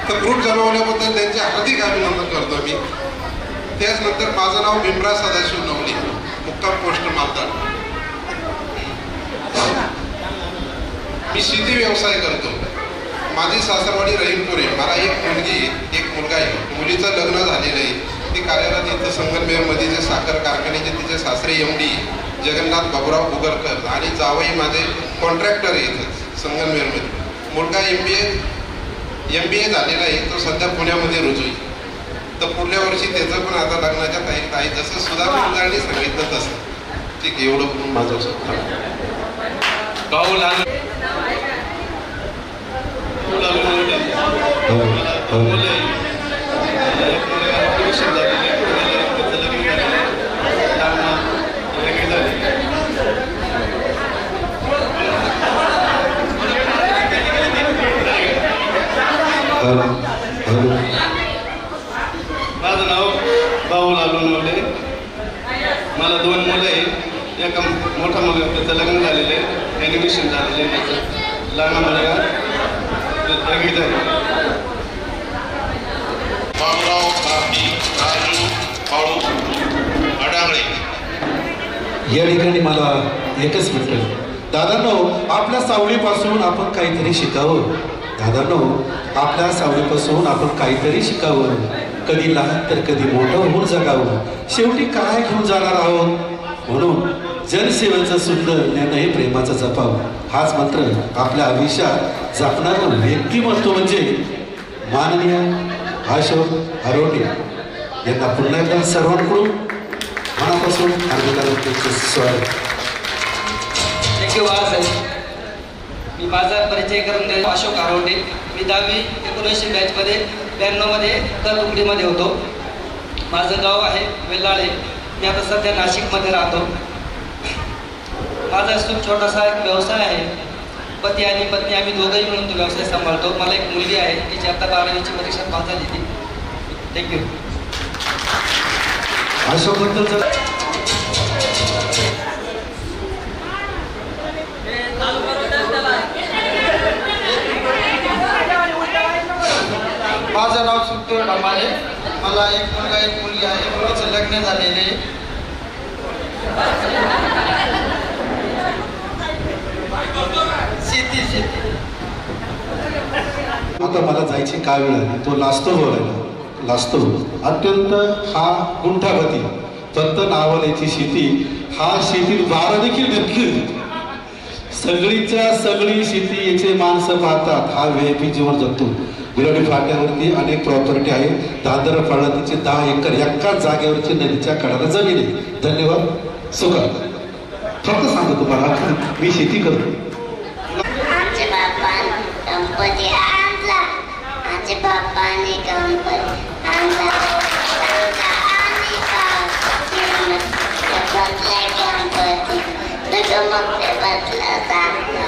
E: तर ग्रुप जमवल्याबद्दल त्यांचे हार्दिक अभिनंदन करतो मी. त्याचनंतर माझं नाव भीमराव सदाशिव नवले, मुक्काम पोस्ट मालगाव. मी शेती व्यवसाय करतो. माझी सासरवाडी रहीमपुरे. मला एक मुलगी एक मुलगा आहे. मुलीचं लग्न झालेलं आहे. ती कार्यरत इथं संगमनेरमध्ये जे साखर कारखान्याचे तिचे सासरे MD जगन्नाथ बाबूराव उगरकर आणि जावई माझे कॉन्ट्रॅक्टर आहे इथं संगमनेरमध्ये. मुलगा MBA झालेला आहे. तो सध्या पुण्यामध्ये रुजू आहे. तर पुढल्या वर्षी त्याचं पण आता लग्नाच्या तयारीत आहे. जसं सुधाकर गुंजाळनी सांगितलं तसं. ठीक आहे, एवढं पण माझं
C: भाऊ लाल
R: माझं नाव भाऊ लालू नवले. मला 2 मुलं आहे. एका मोठा मुलगा त्याचं लग्न झालेलं आहे, ॲनिमेशन झालेलं आहे. त्याचं लहान मुलगा लगेच आहे.
E: बाबूराव राजू बाळू अडांगळे.
D: या ठिकाणी मला एकच म्हटलं, दादांनो आपल्या सावलीपासून आपण काहीतरी शिकावं. दादांनो आपल्या सावलीपासून आपण काहीतरी शिकावं. कधी लहान तर कधी मोठं होऊन जगावं. शेवटी काय घेऊन जाणार आहोत. म्हणून जनसेवेचं सुंदर ज्ञान हे प्रेमाचं जपावं. हाच मंत्र आपल्या आयुष्यात जपणारं व्यक्तिमत्व म्हणजे माननीय अशोक हरोटे यांना पुन्हा एकदा सर्वांकडून मनापासून हार्दिक स्वागत.
Q: थँक्यू बाळासाहेब. मी माझा परिचय करून देतो. अशोक हरोटे. मी 10वी 19 बॅचमध्ये 92मध्ये तलउकडीमध्ये होतो. माझं गाव आहे वेल्लाळे. मी आता सध्या नाशिकमध्ये राहतो. माझा छोटासा एक व्यवसाय आहे. पती आणि पत्नी आम्ही दोघंही मिळून तो व्यवसाय सांभाळतो. मला एक मुलगी आहे, तिची आता 12वीची परीक्षा पास झाली ती. थँक्यू.
D: अशोकबद्दल
B: माझं नाव सुखदेव ढमाले. मला एक मुलगा एक मुलगी आहे. मुलीचं लग्न झालेले. शेती
D: आता मला जायची का वेळ आली, तो लाजतो बोलायला, लाजतो. अत्यंत हा गुंठावती फक्त नावाल्याची शेती, हा शेतीत वारा देखील नक्की सगळीच्या सगळी शेती याचे माणसं पाहतात. हा VIP जीवन जगतो. बिलोडी फाट्यावरती अनेक प्रॉपर्टी आहे. दादर फळातीचे 10 एकर एकाच जागेवरची नदीच्या कडाला जमीन आहे. धन्यवाद. सुखा फक्त सांगतो तुम्हाला मी शेती करतो.
A: आमचे बाप्पाने गणपती आणला, आमचे बाप्पाने गणपती आणला, आणि बसलाय गणपती मग ते बसला सांगतो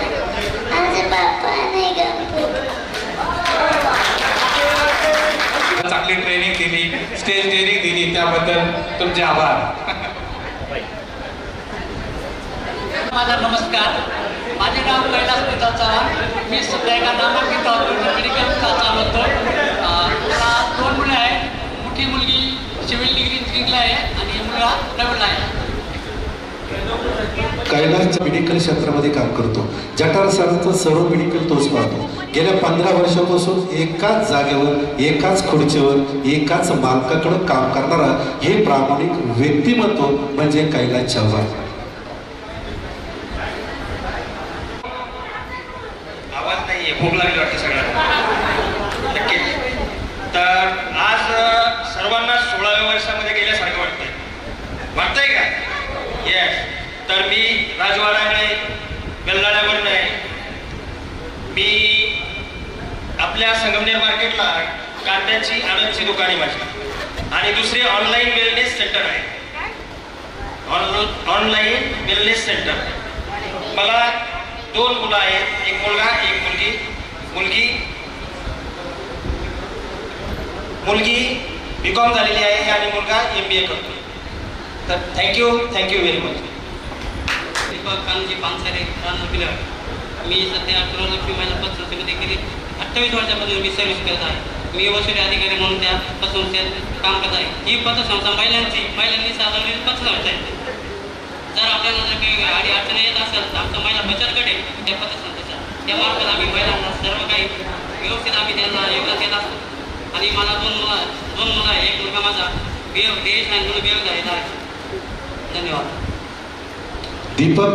A: आमचे बाप्पाने गणपती.
C: चांगली ट्रेनिंग दिली, स्टेज ट्रेनिंग दिली, त्याबद्दल तुमचे आभार.
Q: माझा नमस्कार. माझे नाव कैलास पिता चव्हाण. मी सध्या एका नामांकित मेडिकल चालवतो. मला 2 मुलं आहेत. मोठी मुलगी सिव्हिल डिग्री इंजिनिअरिंगला आहे आणि मुलगा 9वीला आहे.
D: कैलास मेडिकल क्षेत्रामध्ये काम करतो. जठार सरांचं सर्व मेडिकल तोच पाहतो. गेल्या 15 वर्षापासून एकाच जागेवर, एकाच खुर्चीवर, एकाच मालकाकडे काम करणारा हे प्रामाणिक व्यक्तिमत्व म्हणजे कैलास चव्हाण.
P: आवाज नाहीये, भूक लागली वाटतं सगळ्यांना. नक्कीच. तर आज सर्वांना 16व्या वर्षामध्ये गेल्यासारखं वाटतंय का? येस. तर मी राजवाडाकडे बेल्लाड्यावरून आहे. मी आपल्या संगमनेर मार्केटला कांद्याची आनंदची दुकान आहे माझी, आणि दुसरी ऑनलाईन वेलनेस सेंटर आहे. Online wellness centre. मला 2 मुलं आहेत, एक मुलगा एक मुलगी. मुलगी BCom झालेली आहे आणि मुलगा MBA करतो. तर thank you very much.
L: Deepak Kanji Pansare, Rana बिलर. मी सध्या गृहलक्ष्मी महिला पतसंस्थेमध्ये गेली 28 वर्षापासून मी सर्व्हिस करत आहे. मी वसुली अधिकारी म्हणून त्या पतसंस्थेत काम करत आहे. ही पतसंस्था महिलांनी साधारण पतसंस्था आहे. जर आपल्याला जर काही अडचणी येत असेल तर आमचा महिला बचत गट आहे त्या पतसंस्थेचा. त्यामार्फत आम्ही महिलांना सर्व काही व्यवस्थित आम्ही त्यांना योगदान देत असतो. आणि मला 2 मुलं आहे. एक मुलगा माझा BS आणि मुलं BA झालेला आहे. धन्यवाद.
D: दीपक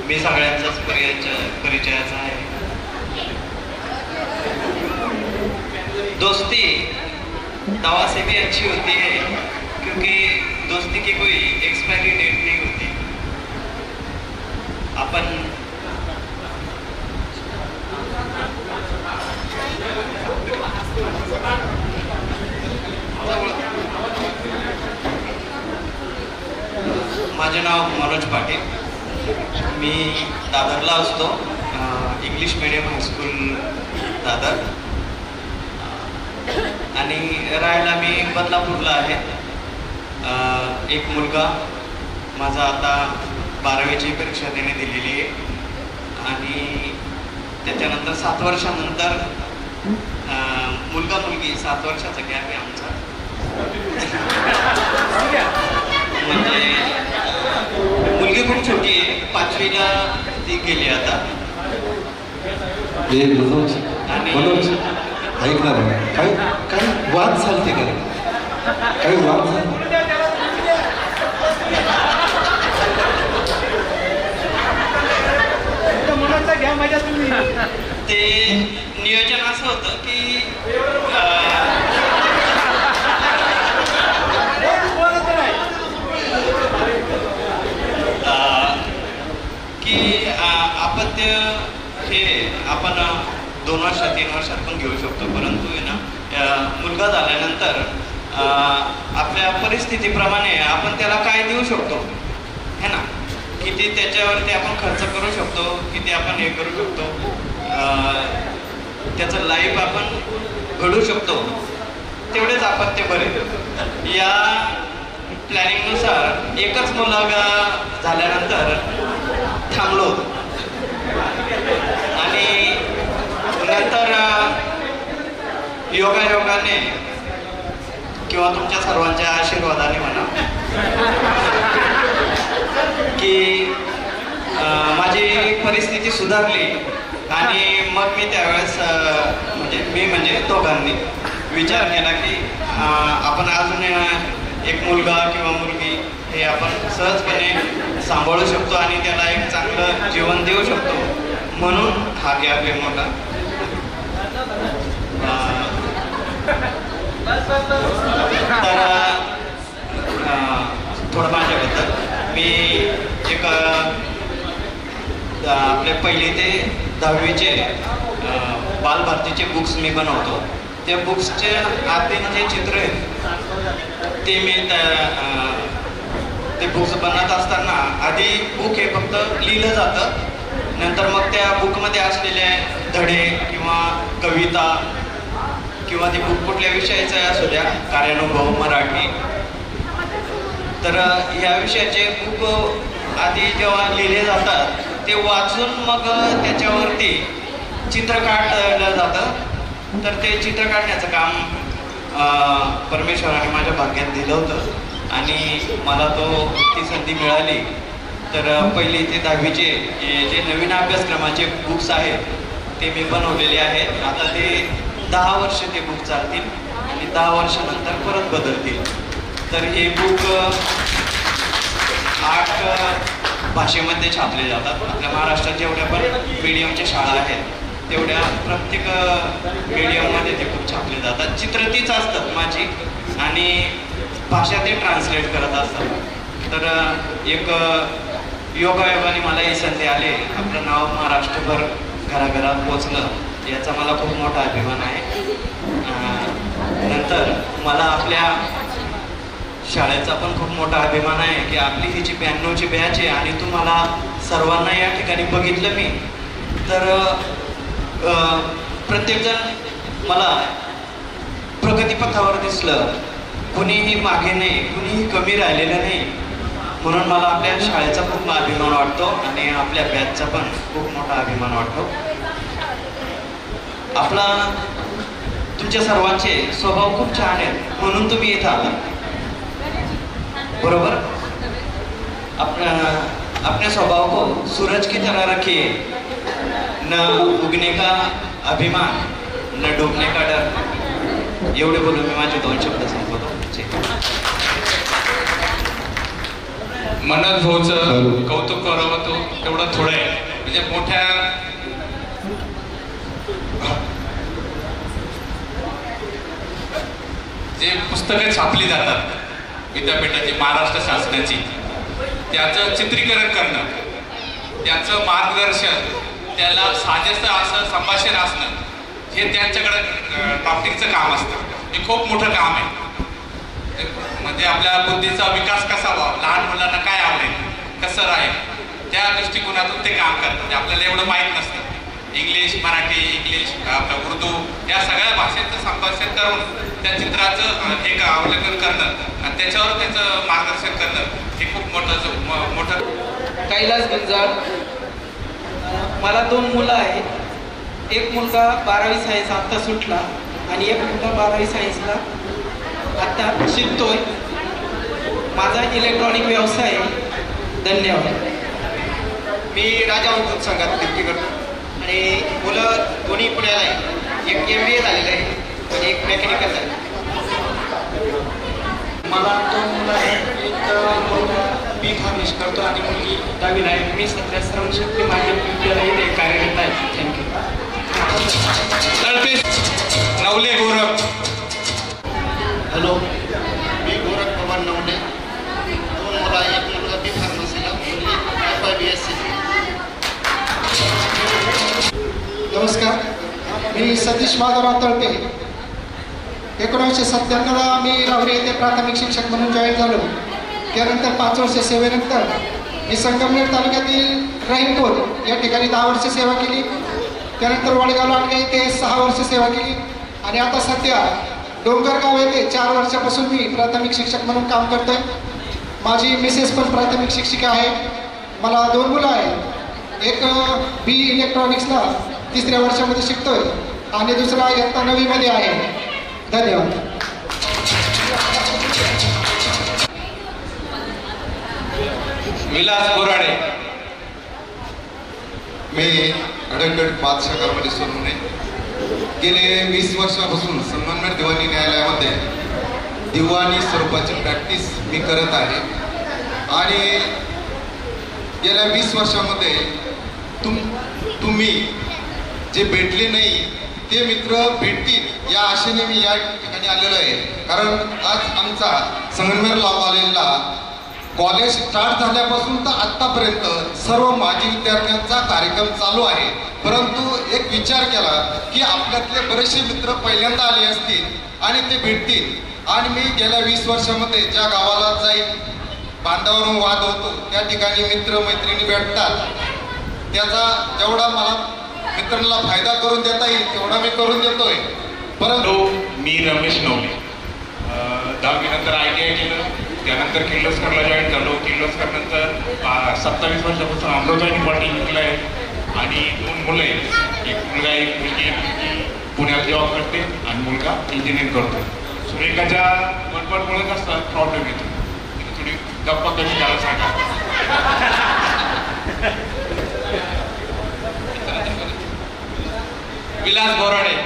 S: मी सगळ्यांचाच परिचयाचा आहे. दोस्ती दवा से भी अच्छी होती है क्योंकि दोस्ती की कोई एक्सपायरी डेट नहीं होती. अपन माझे नाव मनोज पाटील. मी दादरला असतो. इंग्लिश मीडियम हायस्कूल दादर, आणि राहायला मी बदलापूरला आहे. एक मुलगा माझा आता 12वीची परीक्षा त्याने दिलेली आहे, आणि त्याच्यानंतर 7 वर्षानंतर मुलगा मुलगी 7 वर्षाचा गॅप आहे आमचा. म्हणजे मुलगी खूप छोटी आहे, 5वीला ती गेली आता.
D: मनोज ऐकणार काही वाद चालते का? काही वाद
S: ते नियोजन असं होतं की अपत्य हे आपण 2 वर्षात 3 वर्षात पण घेऊ शकतो, परंतु आहे ना मुलगा झाल्यानंतर आपल्या परिस्थितीप्रमाणे आपण त्याला काय देऊ शकतो है ना, किती त्याच्यावरती आपण खर्च करू शकतो, किती आपण हे करू शकतो, त्याचं लाईफ आपण घडू शकतो, तेवढेच अपत्य बरे. या प्लॅनिंगनुसार एकच मुलगा झाल्यानंतर थांबलो आणि नंतर योगायोगाने
T: किंवा तुमच्या सर्वांच्या आशीर्वादाने म्हणा की माझी परिस्थिती सुधारली आणि मग मी त्यावेळेस म्हणजे दोघांनी विचार केला की आपण अजून एक मुलगा किंवा मुलगी हे आपण सहजपणे सांभाळू शकतो आणि त्याला एक चांगलं जीवन देऊ शकतो, म्हणून हा गॅप आहे मोठा. तर थोडं माझ्याबद्दल मी एक आपले 1ली ते 10वीचे बालभारतीचे बुक्स मी बनवतो. त्या बुक्सचे आतील जे चित्र आहेत ते मी ते बुक्स बनवत असताना आधी बुक हे फक्त लिहिलं जातं, नंतर मग त्या बुकमध्ये असलेले धडे किंवा कविता किंवा ते बुक कुठल्या विषयाचं असू द्या, कार्यानुभव मराठी, तर ह्या विषयाचे बुक आधी जेव्हा लिहिले जातात ते वाचून मग त्याच्यावरती चित्र काढलं जातं. तर ते चित्र काढण्याचं काम परमेश्वराने माझ्या भाग्यात दिलं होतं आणि मला ती संधी मिळाली. तर 1ली ते 10वीचे जे नवीन अभ्यासक्रमाचे बुक्स आहेत ते मी बनवलेले आहेत. आता ते 10 वर्ष ते बुक चालतील आणि 10 वर्षानंतर परत बदलतील. तर हे बुक 8 भाषेमध्ये छापले जातात. आपल्या महाराष्ट्रात जेवढ्या पण मीडियमच्या शाळा आहेत तेवढ्या प्रत्येक मीडियममध्ये ते बुक छापले जातात. चित्र तीच असतात माझी आणि भाषा ते ट्रान्सलेट करत असतात. तर एक योगायोगाने मला ही संधी आली, आपलं नाव महाराष्ट्रभर घराघरात पोचलं, याचा मला खूप मोठा अभिमान आहे. नंतर मला आपल्या शाळेचा पण खूप मोठा अभिमान आहे की आपली ही जी 92ची बॅच आहे आणि तुम्हाला सर्वांना या ठिकाणी बघितलं मी, तर प्रत्येकजण मला प्रगतीपथावर दिसलं, कुणीही मागे नाही, कुणीही कमी राहिलेलं नाही, म्हणून मला आपल्या शाळेचा खूप अभिमान वाटतो आणि आपल्या बॅचचा पण खूप मोठा अभिमान वाटतो. आपला तुमच्या सर्वांचे स्वभाव खूप छान आहेत म्हणून तुम्ही इथं आला, बरोबर. अपने स्वभाव को सूरज की तरह रखिए, न उगने का अभिमान न डूबने का डर. एवढे बोलून मी माझे 2 शब्द संपवतो.
C: मनोज भाऊचं कौतुक करावं तो तेवढं थोडं आहे. म्हणजे मोठ्या जे पुस्तकं छापली जातात विद्यापीठाची महाराष्ट्र शासनाची, त्याचं चित्रीकरण करणं, त्याचं मार्गदर्शन, त्याला साजेसं असं संभाषण असणं, हे त्यांच्याकडं ड्राफ्टिंगचं काम असतं. हे खूप मोठं काम आहे. म्हणजे आपल्या बुद्धीचा विकास कसा व्हावा, लहान मुलांना काय आवडेल, कसं राहील, त्या दृष्टिकोनातून ते काम करतात. आपल्याला एवढं माहीत नसतं. इंग्लिश, मराठी, इंग्लिश, आपलं उर्दू या सगळ्या भाषेचं संभाषण करून त्या चित्राचं एक अवलोकन करणं आणि त्याच्यावर त्याचं मार्गदर्शन करणं हे खूप मोठं.
H: कैलास गुंजाळ. मला 2 मुलं आहेत. एक मुलगा 12वी सायन्स आत्ता सुटला आणि एक मुलगा 12वी सायन्सला आत्ता शिकतोय. माझा इलेक्ट्रॉनिक व्यवसाय आहे. धन्यवाद.
V: मी राजा उद्योग संघात नक्की करतो आणि मुलं दोन्ही पुण्याला आहे. एक MBA झालेलं आहे आणि एक मेकॅनिकल आहे.
H: मला 2 मुलं आहेत. एक मुलगा B फार्मसी करतो आणि मुलगी 10वीला आहे. मी सध्या श्रमशक्ती माध्यम विद्यालयात कार्यरत आहे. थँक्यू.
C: नवले गोरख.
V: हॅलो, मी गोरख पवार नवले. 2 मुलं आहे. एक मुलगा B फार्मसीला, मुलगी FIBSC.
B: नमस्कार, मी सतीश माधवराव तळपे. 1997ला मी राहुरी येथे प्राथमिक शिक्षक म्हणून जॉईन झालो. त्यानंतर 5 वर्ष सेवेनंतर मी संगमनेर तालुक्यातील रहीमपूर या ठिकाणी 10 वर्ष सेवा केली. त्यानंतर वडगाव लांडगे येथे 6 वर्ष सेवा केली आणि आता सध्या डोंगरगाव येथे 4 वर्षापासून मी प्राथमिक शिक्षक म्हणून काम करतोय. माझी मिसेस पण प्राथमिक शिक्षिका आहे. मला 2 मुलं आहेत. एक B इलेक्ट्रॉनिक्सला 3ऱ्या वर्षामध्ये शिकतोय आणि दुसरा इयत्ता 9वीमध्ये आहे. धन्यवाद.
C: विलास बोराडे.
F: मी ॲडव्होकेट बादशाह करमली सोनवणे गेले 20 वर्षापासून संगमनेर दिवाणी न्यायालयामध्ये दिवाणी स्वरूपाची प्रॅक्टिस मी करत आहे आणि गेल्या 20 वर्षामध्ये तुम्ही जे भेटले नाही ते मित्र भेटतील या आशेने मी या ठिकाणी आलेलो आहे. कारण आज आमचा संगमनेर लॉ कॉलेजला कॉलेज स्टार्ट झाल्यापासून तर आत्तापर्यंत सर्व माजी विद्यार्थ्यांचा कार्यक्रम चालू आहे. परंतु एक विचार केला की आपल्यातले बरेचसे मित्र पहिल्यांदा आले असतील आणि ते भेटतील. आणि मी गेल्या 20 वर्षामध्ये ज्या गावाला जाईल बांधावरून वाद होतो त्या ठिकाणी मित्र मैत्रिणी भेटतात. त्याचा जेवढा मला मित्रांना फायदा करून देता येईल तेवढा मी करून देतोय.
C: परंतु मी रमेश नवले 10वी नंतर ITI केलं. त्यानंतर किर्लोस्करला जॉईन झालो. किर्लोस्कर नंतर 27 वर्षापासून अमृतवाणी पॉलिटेक्निकला आहे आणि 2 मुलं आहेत. एक मुलगा एक मुलगी पुण्यात जॉब करते आणि मुलगा इंजिनिअरिंग करतो. सुरेखाच्या बडबडमुळे कसं प्रॉब्लेम येतो थोडी गप्पा कमी त्याला सांगा. विलास बोराडे,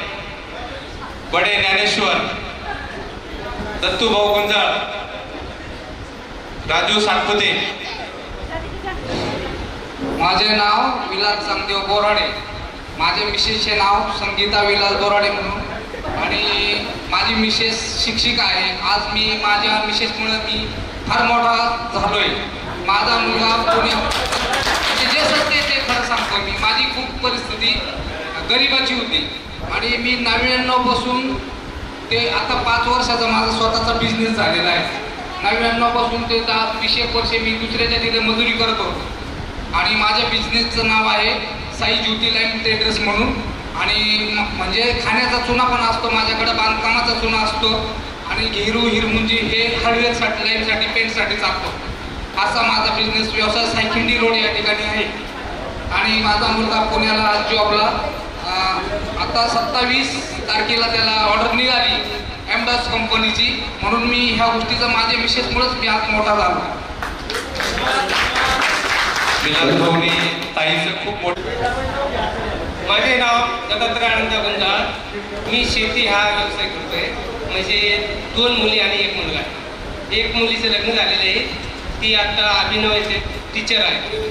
C: बडे ज्ञानेश्वर, दत्तू भाऊ गुंजाळ, राजू सातपुते.
Q: माझे नाव विलास चांगदेव बोराडे. माझे मिसेसचे नाव संगीता विलास बोराडे म्हणून आणि माझी मिसेस शिक्षिका आहे. आज मी माझ्या मिसेसमुळे मी फार मोठा झालोय. माझा मुलगा पुण्यात जे सत्य ते खरं सांगतो मी. माझी खूप परिस्थिती गरिबाची होती आणि मी 99 पासून ते आता 5 वर्षाचा माझा स्वतःचा बिझनेस झालेला आहे. 99 पासून ते 10-20 वर्ष मी दुसऱ्याच्या तिथे मजुरी करत होतो आणि माझ्या बिझनेसचं नाव आहे साई ज्योती लाईन ट्रेडर्स म्हणून. आणि म्हणजे खाण्याचा चुना पण असतो माझ्याकडे, बांधकामाचा चुना असतो आणि हिरमुंजी हे हार्डवेअरसाठी लाईनसाठी पेंटसाठी चालतो. असा माझा बिझनेस व्यवसाय सायखिंडी रोड या ठिकाणी आहे. आणि माझा मुलगा पुण्याला जॉबला आता 27 तारखेला त्याला ऑर्डर निघाली एमडॉस कंपनीची. म्हणून मी ह्या गोष्टीचा माझ्या मिसेसमुळेच मी आज मोठा झालो.
C: खूप मोठं.
N: माझे नाव दत्तात्रय आनंद गुंजाळ. मी शेती हा व्यवसाय करतोय. म्हणजे 2 मुली आणि 1 मुलगा आहे. 1 मुलीचं लग्न झालेलं आहे. ती आता अभिनवाचे टीचर आहे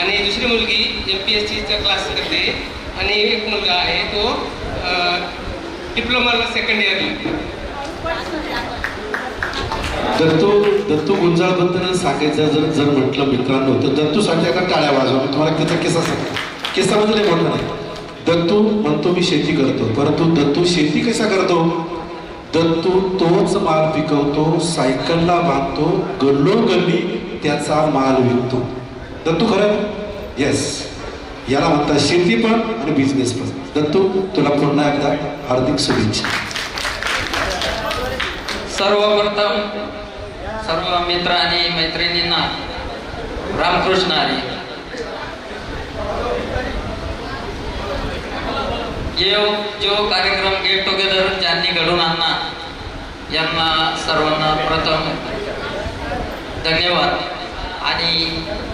N: आणि दुसरी मुलगी MPSCचा क्लास करते आणि 1 मुलगा आहे तो डिप्लोमाला 2nd इयरला.
D: दत्तू गुंजाळबद्दल सांगायचं जर म्हटलं मित्रांनो तर दत्तूसाठी आता टाळ्या वाजवा. मी तुम्हाला त्याचा किस्सा सांगतो. किस्सा म्हणजे नाही मोठा नाही. दत्तू म्हणतो मी शेती करतो, परंतु दत्तू शेती कसा करतो? दत्तू तोच माल पिकवतो, सायकलला बांधतो, गल्लोगल्ली त्याचा माल विकतो. दत्तू खरं? येस. याला म्हणतात शेती पण आणि बिझनेस पण. दत्तू तुला पुन्हा एकदा हार्दिक शुभेच्छा.
J: सर्वप्रथम सर्व मित्र आणि मैत्रिणींना रामकृष्ण हरी. जो कार्यक्रम गेट टुगेदर ज्यांनी घडून आणला यांना सर्वांना प्रथम धन्यवाद. आणि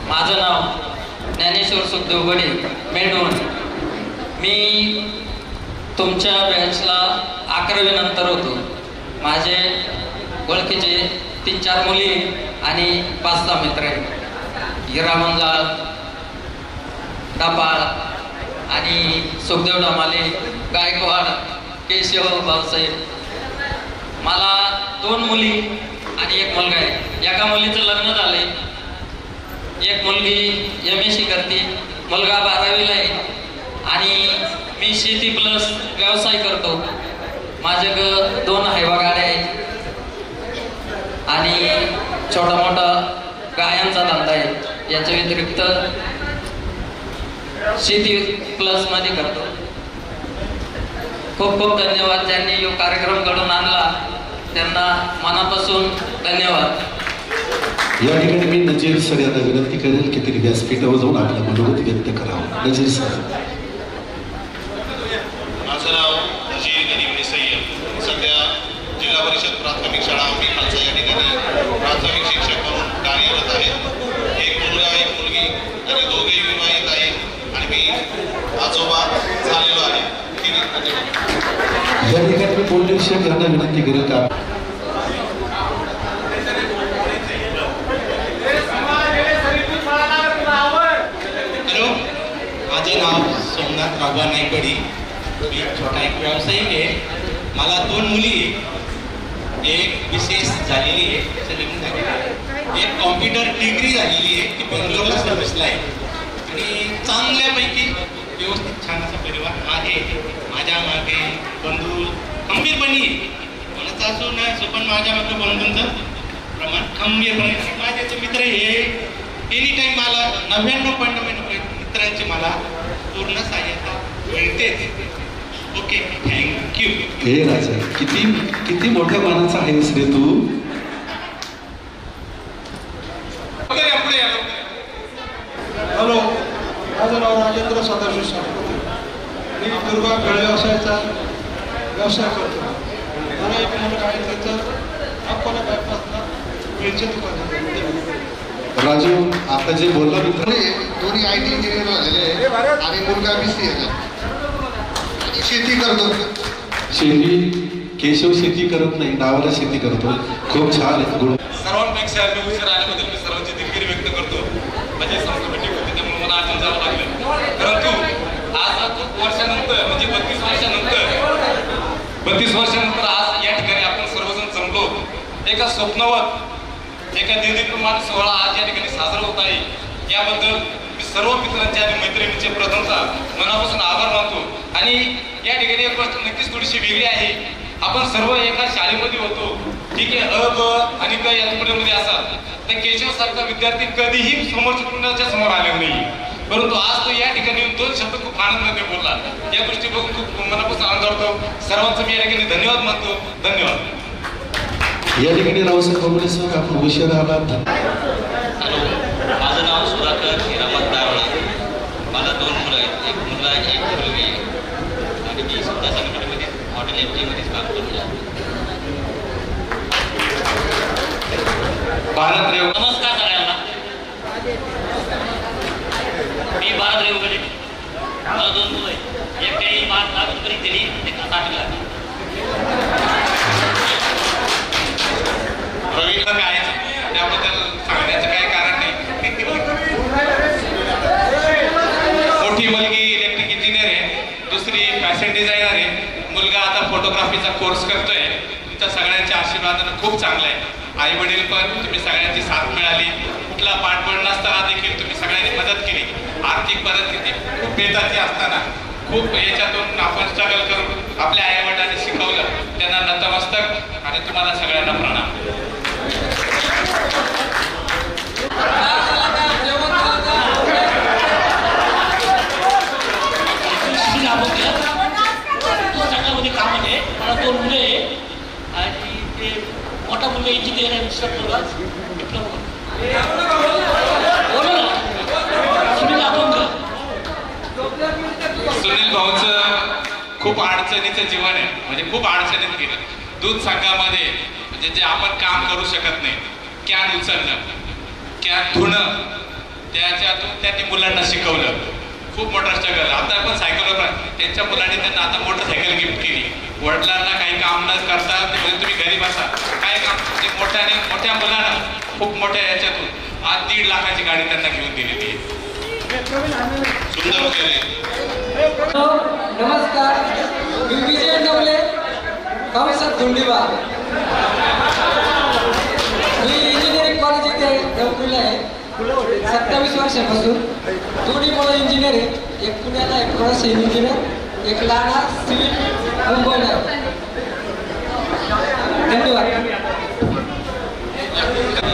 J: माझं नाव ज्ञानेश्वर सुखदेव बडे मेंढवण. मी तुमच्या बॅचला 11वी नंतर होतो. माझे ओळखीचे 3-4 मुली आणि 5-6 मित्र आहेत. हिरा मंजाळ, डपाळ आणि सुखदेव डमाले, गायकवाड, केशव भाऊसाहेब. मला 2 मुली आणि 1 मुलगा आहे. एका मुलीचं लग्न झालंय, 1 मुलगी MSc करते, मुलगा 12वीला आहे आणि मी शेती प्लस व्यवसाय करतो. माझ्याकडं 2 हायवा गाड्या आहेत आणि छोटा मोठा गायांचा धंदा आहे. याच्या व्यतिरिक्त शेती प्लस मध्ये करतो. खूप खूप धन्यवाद. ज्यांनी हा कार्यक्रम घडून आणला त्यांना मनापासून धन्यवाद.
D: या ठिकाणी मी नजीर सर यांना विनंती करेल की तरी व्यासपीठावर जाऊन आपलं मनोगत व्यक्त करावं. नजीर सर.
E: माझं नाव नजीर गनीम सय्यद. सध्या जिल्हा परिषद प्राथमिक शाळा आंबी खालसा या ठिकाणी
D: या ठिकाणी मी बोलणे विषय यांना विनंती करेल का
S: हॅलो, माझे नाव सोमनाथ राघवा नायकवडी. मी छोटा एक व्यावसायिक आहे. मला 2 मुली, एक BCS झालेली आहे, लग्न झालेली आहे, एक कॉम्प्युटर डिग्री झालेली आहे, ती बेंगलोरला सर्व्हिसला आहे आणि चांगल्यापैकी व्यवस्थित छान असा परिवार आहे. माझ्या मागे बंधू खंबीरपणे, कोणाचा असो नाही असो, पण माझ्या मागे बंधूंचं प्रमाण खंबीरपणे. माझे जे मित्र हे एनी टाईम मला 99.99% मित्रांची मला पूर्ण सहाय्यता मिळतेच. Okay, thank you.
D: हे राजा, किती मोठ्या मानाचा आहेस रे तू.
B: हॅलो, माझं नाव राजेंद्र सदाशिव सावंत. मी दुर्गा खेळ व्यवसायाचा व्यवसाय करतो. मला एक मुलगा आहे, त्याचं अकोला बायपासला वेळचे दुकान आहे.
D: राजू, आता जे बोलला मित्र,
F: दोन्ही IT इंजिनियर झालेले आहे आणि मुलगा BCA ला शेती करतो.
D: शेती केशव शेती करत नाही, नावाला शेती करतो. खूप छान आहे गुण.
C: सर्वांपेक्षा मी उशीर आल्याबद्दल मी सर्वांची दिलगिरी व्यक्त करतो. माझी संस्कृती होती त्यामुळे मला आजून जावं लागलं. परंतु आज खूप वर्षानंतर म्हणजे 32 वर्षानंतर आज या ठिकाणी आपण सर्वजण जमलो. एका स्वप्नवत, एका दिलप्रमाण सोहळा आज या ठिकाणी साजरा होत आहे. याबद्दल मी सर्व मित्रांचे आणि मैत्रिणींचे प्रथमतः मनापासून आभार मानतो. आणि या ठिकाणी एक गोष्ट नक्कीच थोडीशी वेगळी आहे. आपण सर्व एका शाळेमध्ये होतो, ठीक आहे, अ ब आणि क या तुकड्यामध्ये असतात. तर केशव सारखा विद्यार्थी कधीही समोर कुणाच्या समोर आले नाही, परंतु आज तो या ठिकाणी 2 शब्द खूप आनंदाने बोलला. या गोष्टी बघून खूप मनापासून आनंद वाटतो. सर्वांचं मी या ठिकाणी धन्यवाद मानतो. धन्यवाद.
D: या ठिकाणी रावसाहेब बोबडे सर, आपण उशीर आलात.
S: हॅलो, माझं नाव सुधाकर हिरामत दारोळा. मला 2 मुलं आहेत, एक मुलगा आहे, एक मुलगी आहे आणि मी सुद्धा संघटनेमध्ये हॉटेल MGमध्येच काम करतो.
J: नमस्कार सगळ्यांना. मी भारत रेवगडे. मला 2 मुलं आहेत, एक काही 5 परीक्षा दिली, एक 8वीला.
C: रवीला काय त्याबद्दल सांगण्याचं काही कारण नाही. मोठी मुलगी इलेक्ट्रिक इंजिनियर आहे, दुसरी फॅशन डिझायनर आहे, मुलगा आता फोटोग्राफीचा कोर्स करतोय. तुमच्या सगळ्यांच्या आशीर्वादानं खूप चांगलं आहे. आई वडील पण तुम्ही सगळ्यांची साथ मिळाली. कुठला पाठबळ नसताना देखील तुम्ही सगळ्यांनी मदत केली. आर्थिक परिस्थिती खूप बेताची असताना खूप याच्यातून आपण स्ट्रगल करून आपल्या आई वडिलांनी शिकवलं. त्यांना नतमस्तक आणि तुम्हाला सगळ्यांना प्रणाम.
J: सकाळमध्ये काम आहे. मला 2 मुले आणि ते मोठा मुलगा इंजिनियर आहे, दुसरा
C: सुनील भाऊचं खूप अडचणीचं जीवन आहे. म्हणजे खूप अडचणीत गेलं. दूध संघामध्ये म्हणजे जे आपण काम करू शकत नाही, कॅन उचलणं, कॅन धुणं, त्याच्यातून त्यांनी मुलांना शिकवलं. खूप मोठा स्ट्रगल. आता आपण सायकलवर त्यांच्या मुलांनी त्यांना आता मोटरसायकल गिफ्ट केली. वडिलांना काही काम न करता ते म्हणजे तुम्ही घरी बसा, काय काम, ते मोठ्या मुलांना खूप मोठ्या याच्यातून आज 1.5 लाखाची गाडी त्यांना घेऊन दिलेली आहे. सुंदर वगैरे.
G: नमस्कार, मी विजय डवले, कंसात धुंडीबा. मी इंजिनिअरिंग कॉलेज इथे नोकरीला आहे 27 वर्षापासून. 2 मुलं इंजिनियर आहेत, एक पुण्याला, एक प्रोडक्शन इंजिनियर, एक लहान सिव्हिल मुंबईला आहे. धन्यवाद.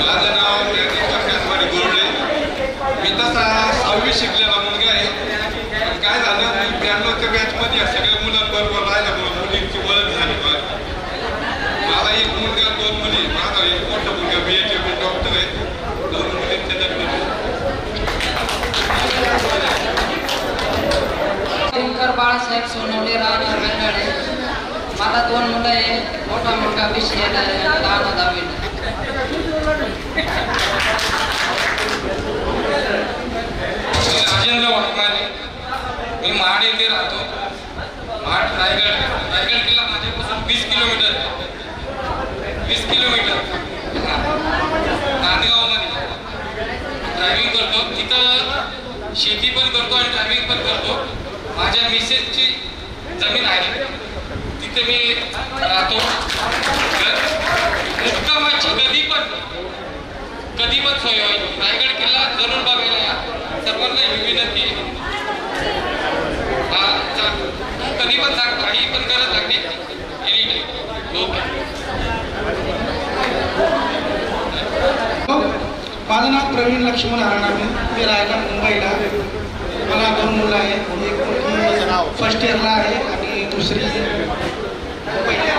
C: माझं नाव गोरडे. मी तसा 6वी शिकलेला मुलगा आहे. काय झालं, मी 92च्या बॅचमध्ये सगळ्या मुलांबरोबर राहिल्यामुळे मुलींची ओळख झाली. मला एक मुलगा, 2 मुली. माझा एक मोठा मुलगा BHM डॉक्टर आहे, 2 मुलींचे लग्न.
Q: शंकर बाळासाहेब सोनवणे, राहणार वेंगळे. मला 2 मुलं आहे, मोठा मुलगा BCA ला आहे, लहान 10वीला.
U: राजेंद्र वाटणारे. मी महाड येथे राहतो. महाड रायगड जिल्हा माझ्या
M: 20 किलोमीटर नांदगावमध्ये ड्रायव्हिंग करतो. तिथं शेती पण करतो आणि ड्रायव्हिंग पण करतो. माझ्या मिसेसची जमीन आहे, तिथे मी राहतो. मुक्कामाची कधी पण सोय होईल. रायगड किल्ला जरूर बघायला या. सर्वांना विनंती आहे. कधी पण सांग, काही पण गरज लागते एनी टाइम.
B: माझं नाव प्रवीण लक्ष्मण हराणामी. मी राहायला मुंबईला. मला 2 मुलं आहेत. एक मुलगी फर्स्ट इयरला आहे आणि दुसरी मुंबईला.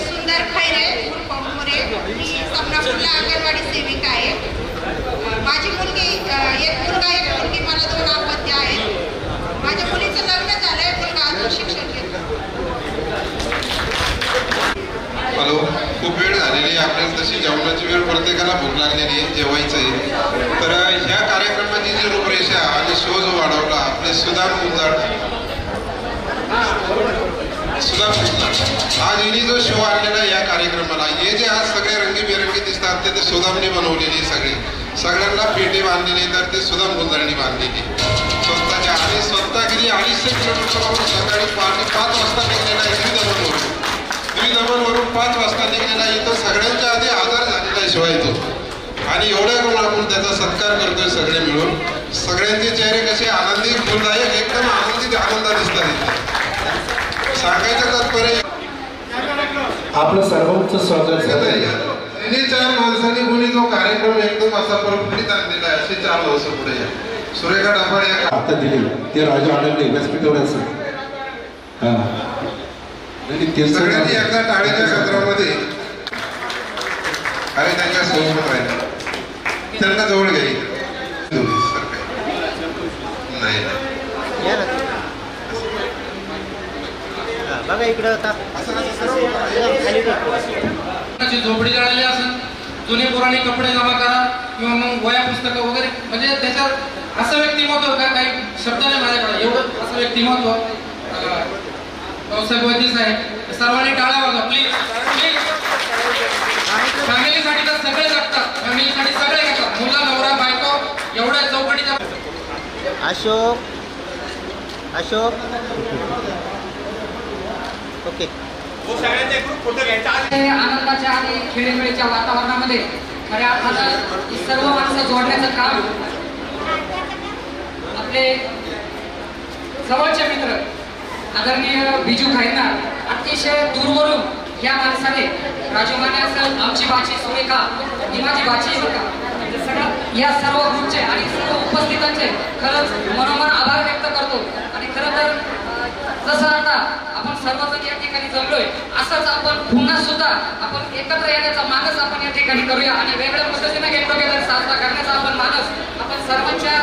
I: सुंदर खैरे मोरे. मी समनापूरला अंगणवाडी सेविका आहे. माझी मुलगी एक मुलगा एक मुलगी, मला 2 अपत्य आहेत. माझ्या मुलीचं लग्न झालंय, मुलगा अजून शिक्षण घेतो.
E: हॅलो, खूप वेळ झालेली आहे. आपल्याला तशी जेवणाची वेळ प्रत्येकाला भूक लागलेली आहे, जेवायचं आहे. तर ह्या कार्यक्रमाची जी रूपरेषा आणि शो जो वाढवला आपले सुदाम गुंजाळ आज हिने जो शो आणलेला या कार्यक्रमाला, हे जे आज सगळे रंगीबेरंगी दिसतात ते सुदामने बनवलेली सगळ्यांना पेटे बांधलेली, तर ते सुदाम गुंजाळनी बांधलेली स्वतःच्या. आणि स्वतः किती 250 किलोमीटरवरून सकाळी 5 वाजता निघलेला आहे द्विदमनवरून 5 वाजता निघलेला. इथं सगळ्यांच्या आधी आधार झालेला आहे शिवाय तो. आणि एवढ्या करून आपण त्याचा सत्कार करतोय सगळे मिळून. सगळ्यांचे चेहरे कसे आनंदी, फुलदायक, एकदम आनंदित आनंदात दिसतात इथे. सांगायचं तात्पर्य
D: आपलं सर्वांचं स्वागत झालं.
E: 4 माणसांनी कोणी जो कार्यक्रम एकदम असा परफेक्ट आणलेला आहे. असे 4 माणसं पुढे या. सुरेखा डाफाळ या
D: आता दिले ते राजू आनंदे व्यासपीठावरचं.
E: सगळ्यांनी एकदा टाळीच्या सत्रामध्ये अरे त्यांच्या सोबत राहिले, त्यांना जवळ घ्यायचं नाही.
V: बघा इकडं
M: झोपडी जळाली असेल, जुने पुराणे कपडे जमा करा किंवा मग वया पुस्तकं वगैरे, म्हणजे त्याच्यात असं व्यक्तिमत्व का काही शब्द नाही माझ्याकडे, एवढं असं व्यक्तिमत्व भाऊसाहेब वैद्य साहेब. सर्वांनी टाळ्या वाजवा प्लीज प्लीज. फॅमिलीसाठी तर सगळे जगतात, फॅमिलीसाठी सगळे करतात. मुलं, नवरा, बायको, एवढ्या चौकटीच्या.
V: अशोक ओके.
Q: आनंदाच्या आणि खेळीमेळीच्या वातावरणामध्ये खऱ्या अर्थानं सर्व माणसं जोडण्याचं काम आपले जवळचे मित्र आदरणीय बिजू खाईना अतिशय दूरवरून या माणसाने, राजू माने असेल, आमची बाची सुरेखा, ही माझी बाची बघा, सगळं या सर्व ग्रुपचे आणि सर्व उपस्थितांचे खरंच मनोमन आभार व्यक्त करतो. आणि खरं तर जसं आता आपण सर्वजण या ठिकाणी जमलोय, असंच आपण पुन्हा सुद्धा आपण एकत्र येण्याचा मानस आपण या ठिकाणी करूया आणि वेगळ्या पद्धतीने गेट टुगेदर साजरा करण्याचा आपण मानस आपण सर्वांच्या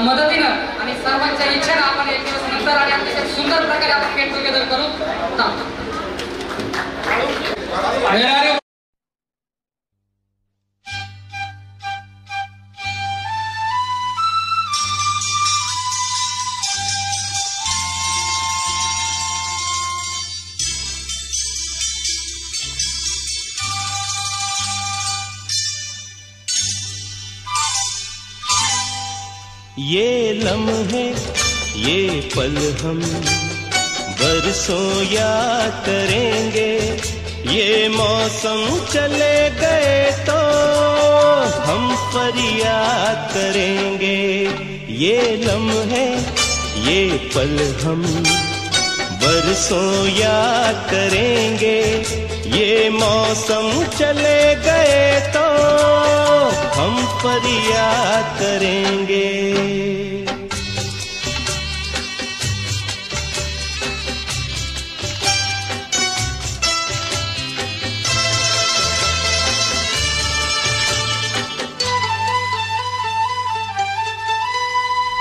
Q: मदतीनं आणि सर्वांच्या इच्छेनं आपण एक दिवस नंतर आणि अतिशय सुंदर प्रकारे आपण गेट टुगेदर करू.
K: ये लम्हे ये पल हम बरसों याद करेंगे, ये मौसम चले गए तो हम फरियाद करेंगे. ये लम्हे ये पल हम बरसों याद करेंगे, ये मौसम चले गए तो हम फरियाद करेंगे.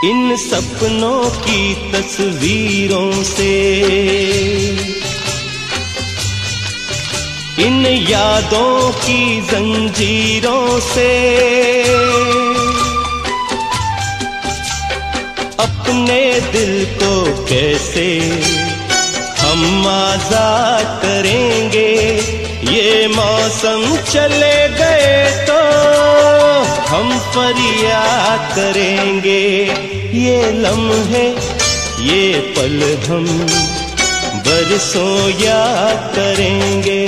K: इन सपनों की तस्वीरों से, इन यादों की जंजीरों से अपने दिल को कैसे हम आजाद करेंगे। ये मौसम चले गए तो हम फरियाद करेंगे। ये लम्हे ये पल हम बरसों याद करेंगे।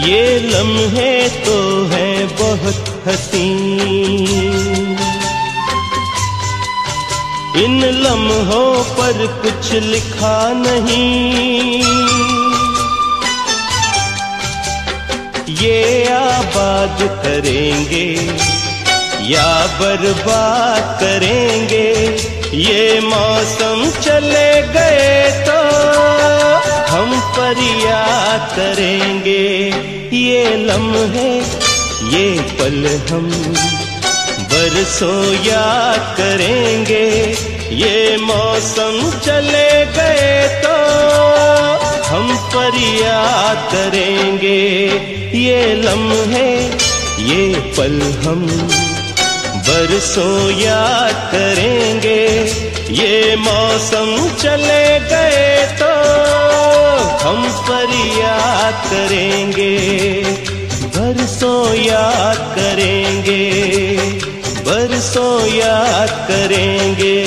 K: ये लम्हे तो हैं बहुत हसीन, इन लम्हों पर कुछ लिखा नहीं। ये आबाद करेंगे या बर्बाद करेंगे। ये मौसम चले गए तो हम फरियाद करेंगे। ये लम्हे ये पल हम बरसों याद करेंगे। ये मौसम चले गए तो हम फरियाद करेंगे। ये लम्हे ये पल हम बरसों याद करेंगे। ये मौसम चले गए तो हम फरियाद करेंगे। बरसों याद करेंगे, बरसों याद करेंगे।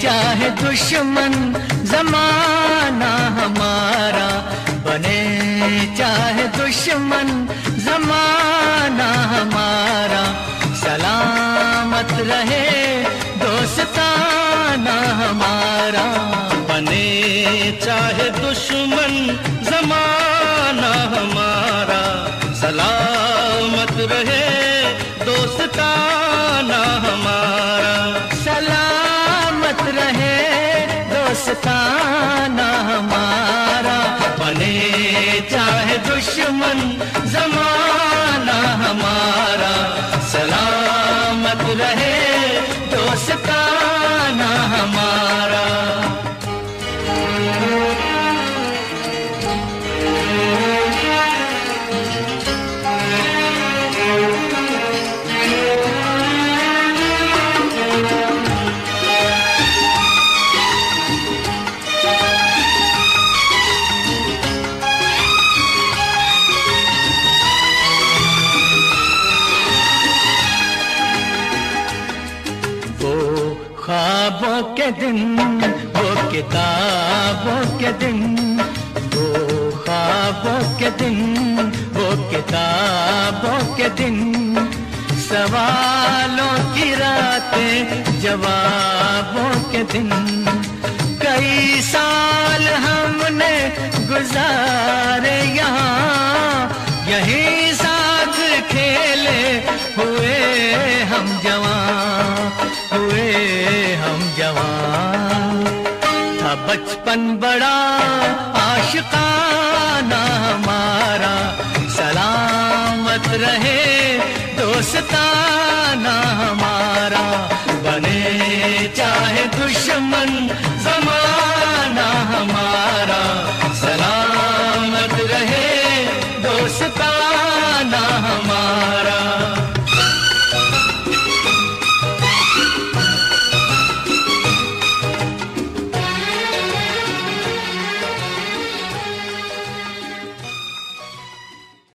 O: चाहे दुश्मन जमाना हमारा बने, चाहे दुश्मन जमाना हमारा, सलामत रहे दोस्ताना हमारा।
K: बने चाहे दुश्मन जमाना हमारा, सलामत रहे दोस्ताना हमारा।
O: सलामत रहे दोस्ताना हमारा,
K: बने चाहे दुश्मन जमाना हमारा, सलामत रहे दोस्ताना हमारा।
O: ख्वाबों के दिन, वो किताबों के दिन, वो ख्वाबों के दिन, वो किताबों के दिन, सवालों की रातें जवाबों के दिन। कई साल हमने गुजारे यहाँ, यहीं साथ खेले हुए हम जवान, हुए हम जवान। था बचपन बड़ा आशिकाना हमारा, सलामत रहे दोस्ताना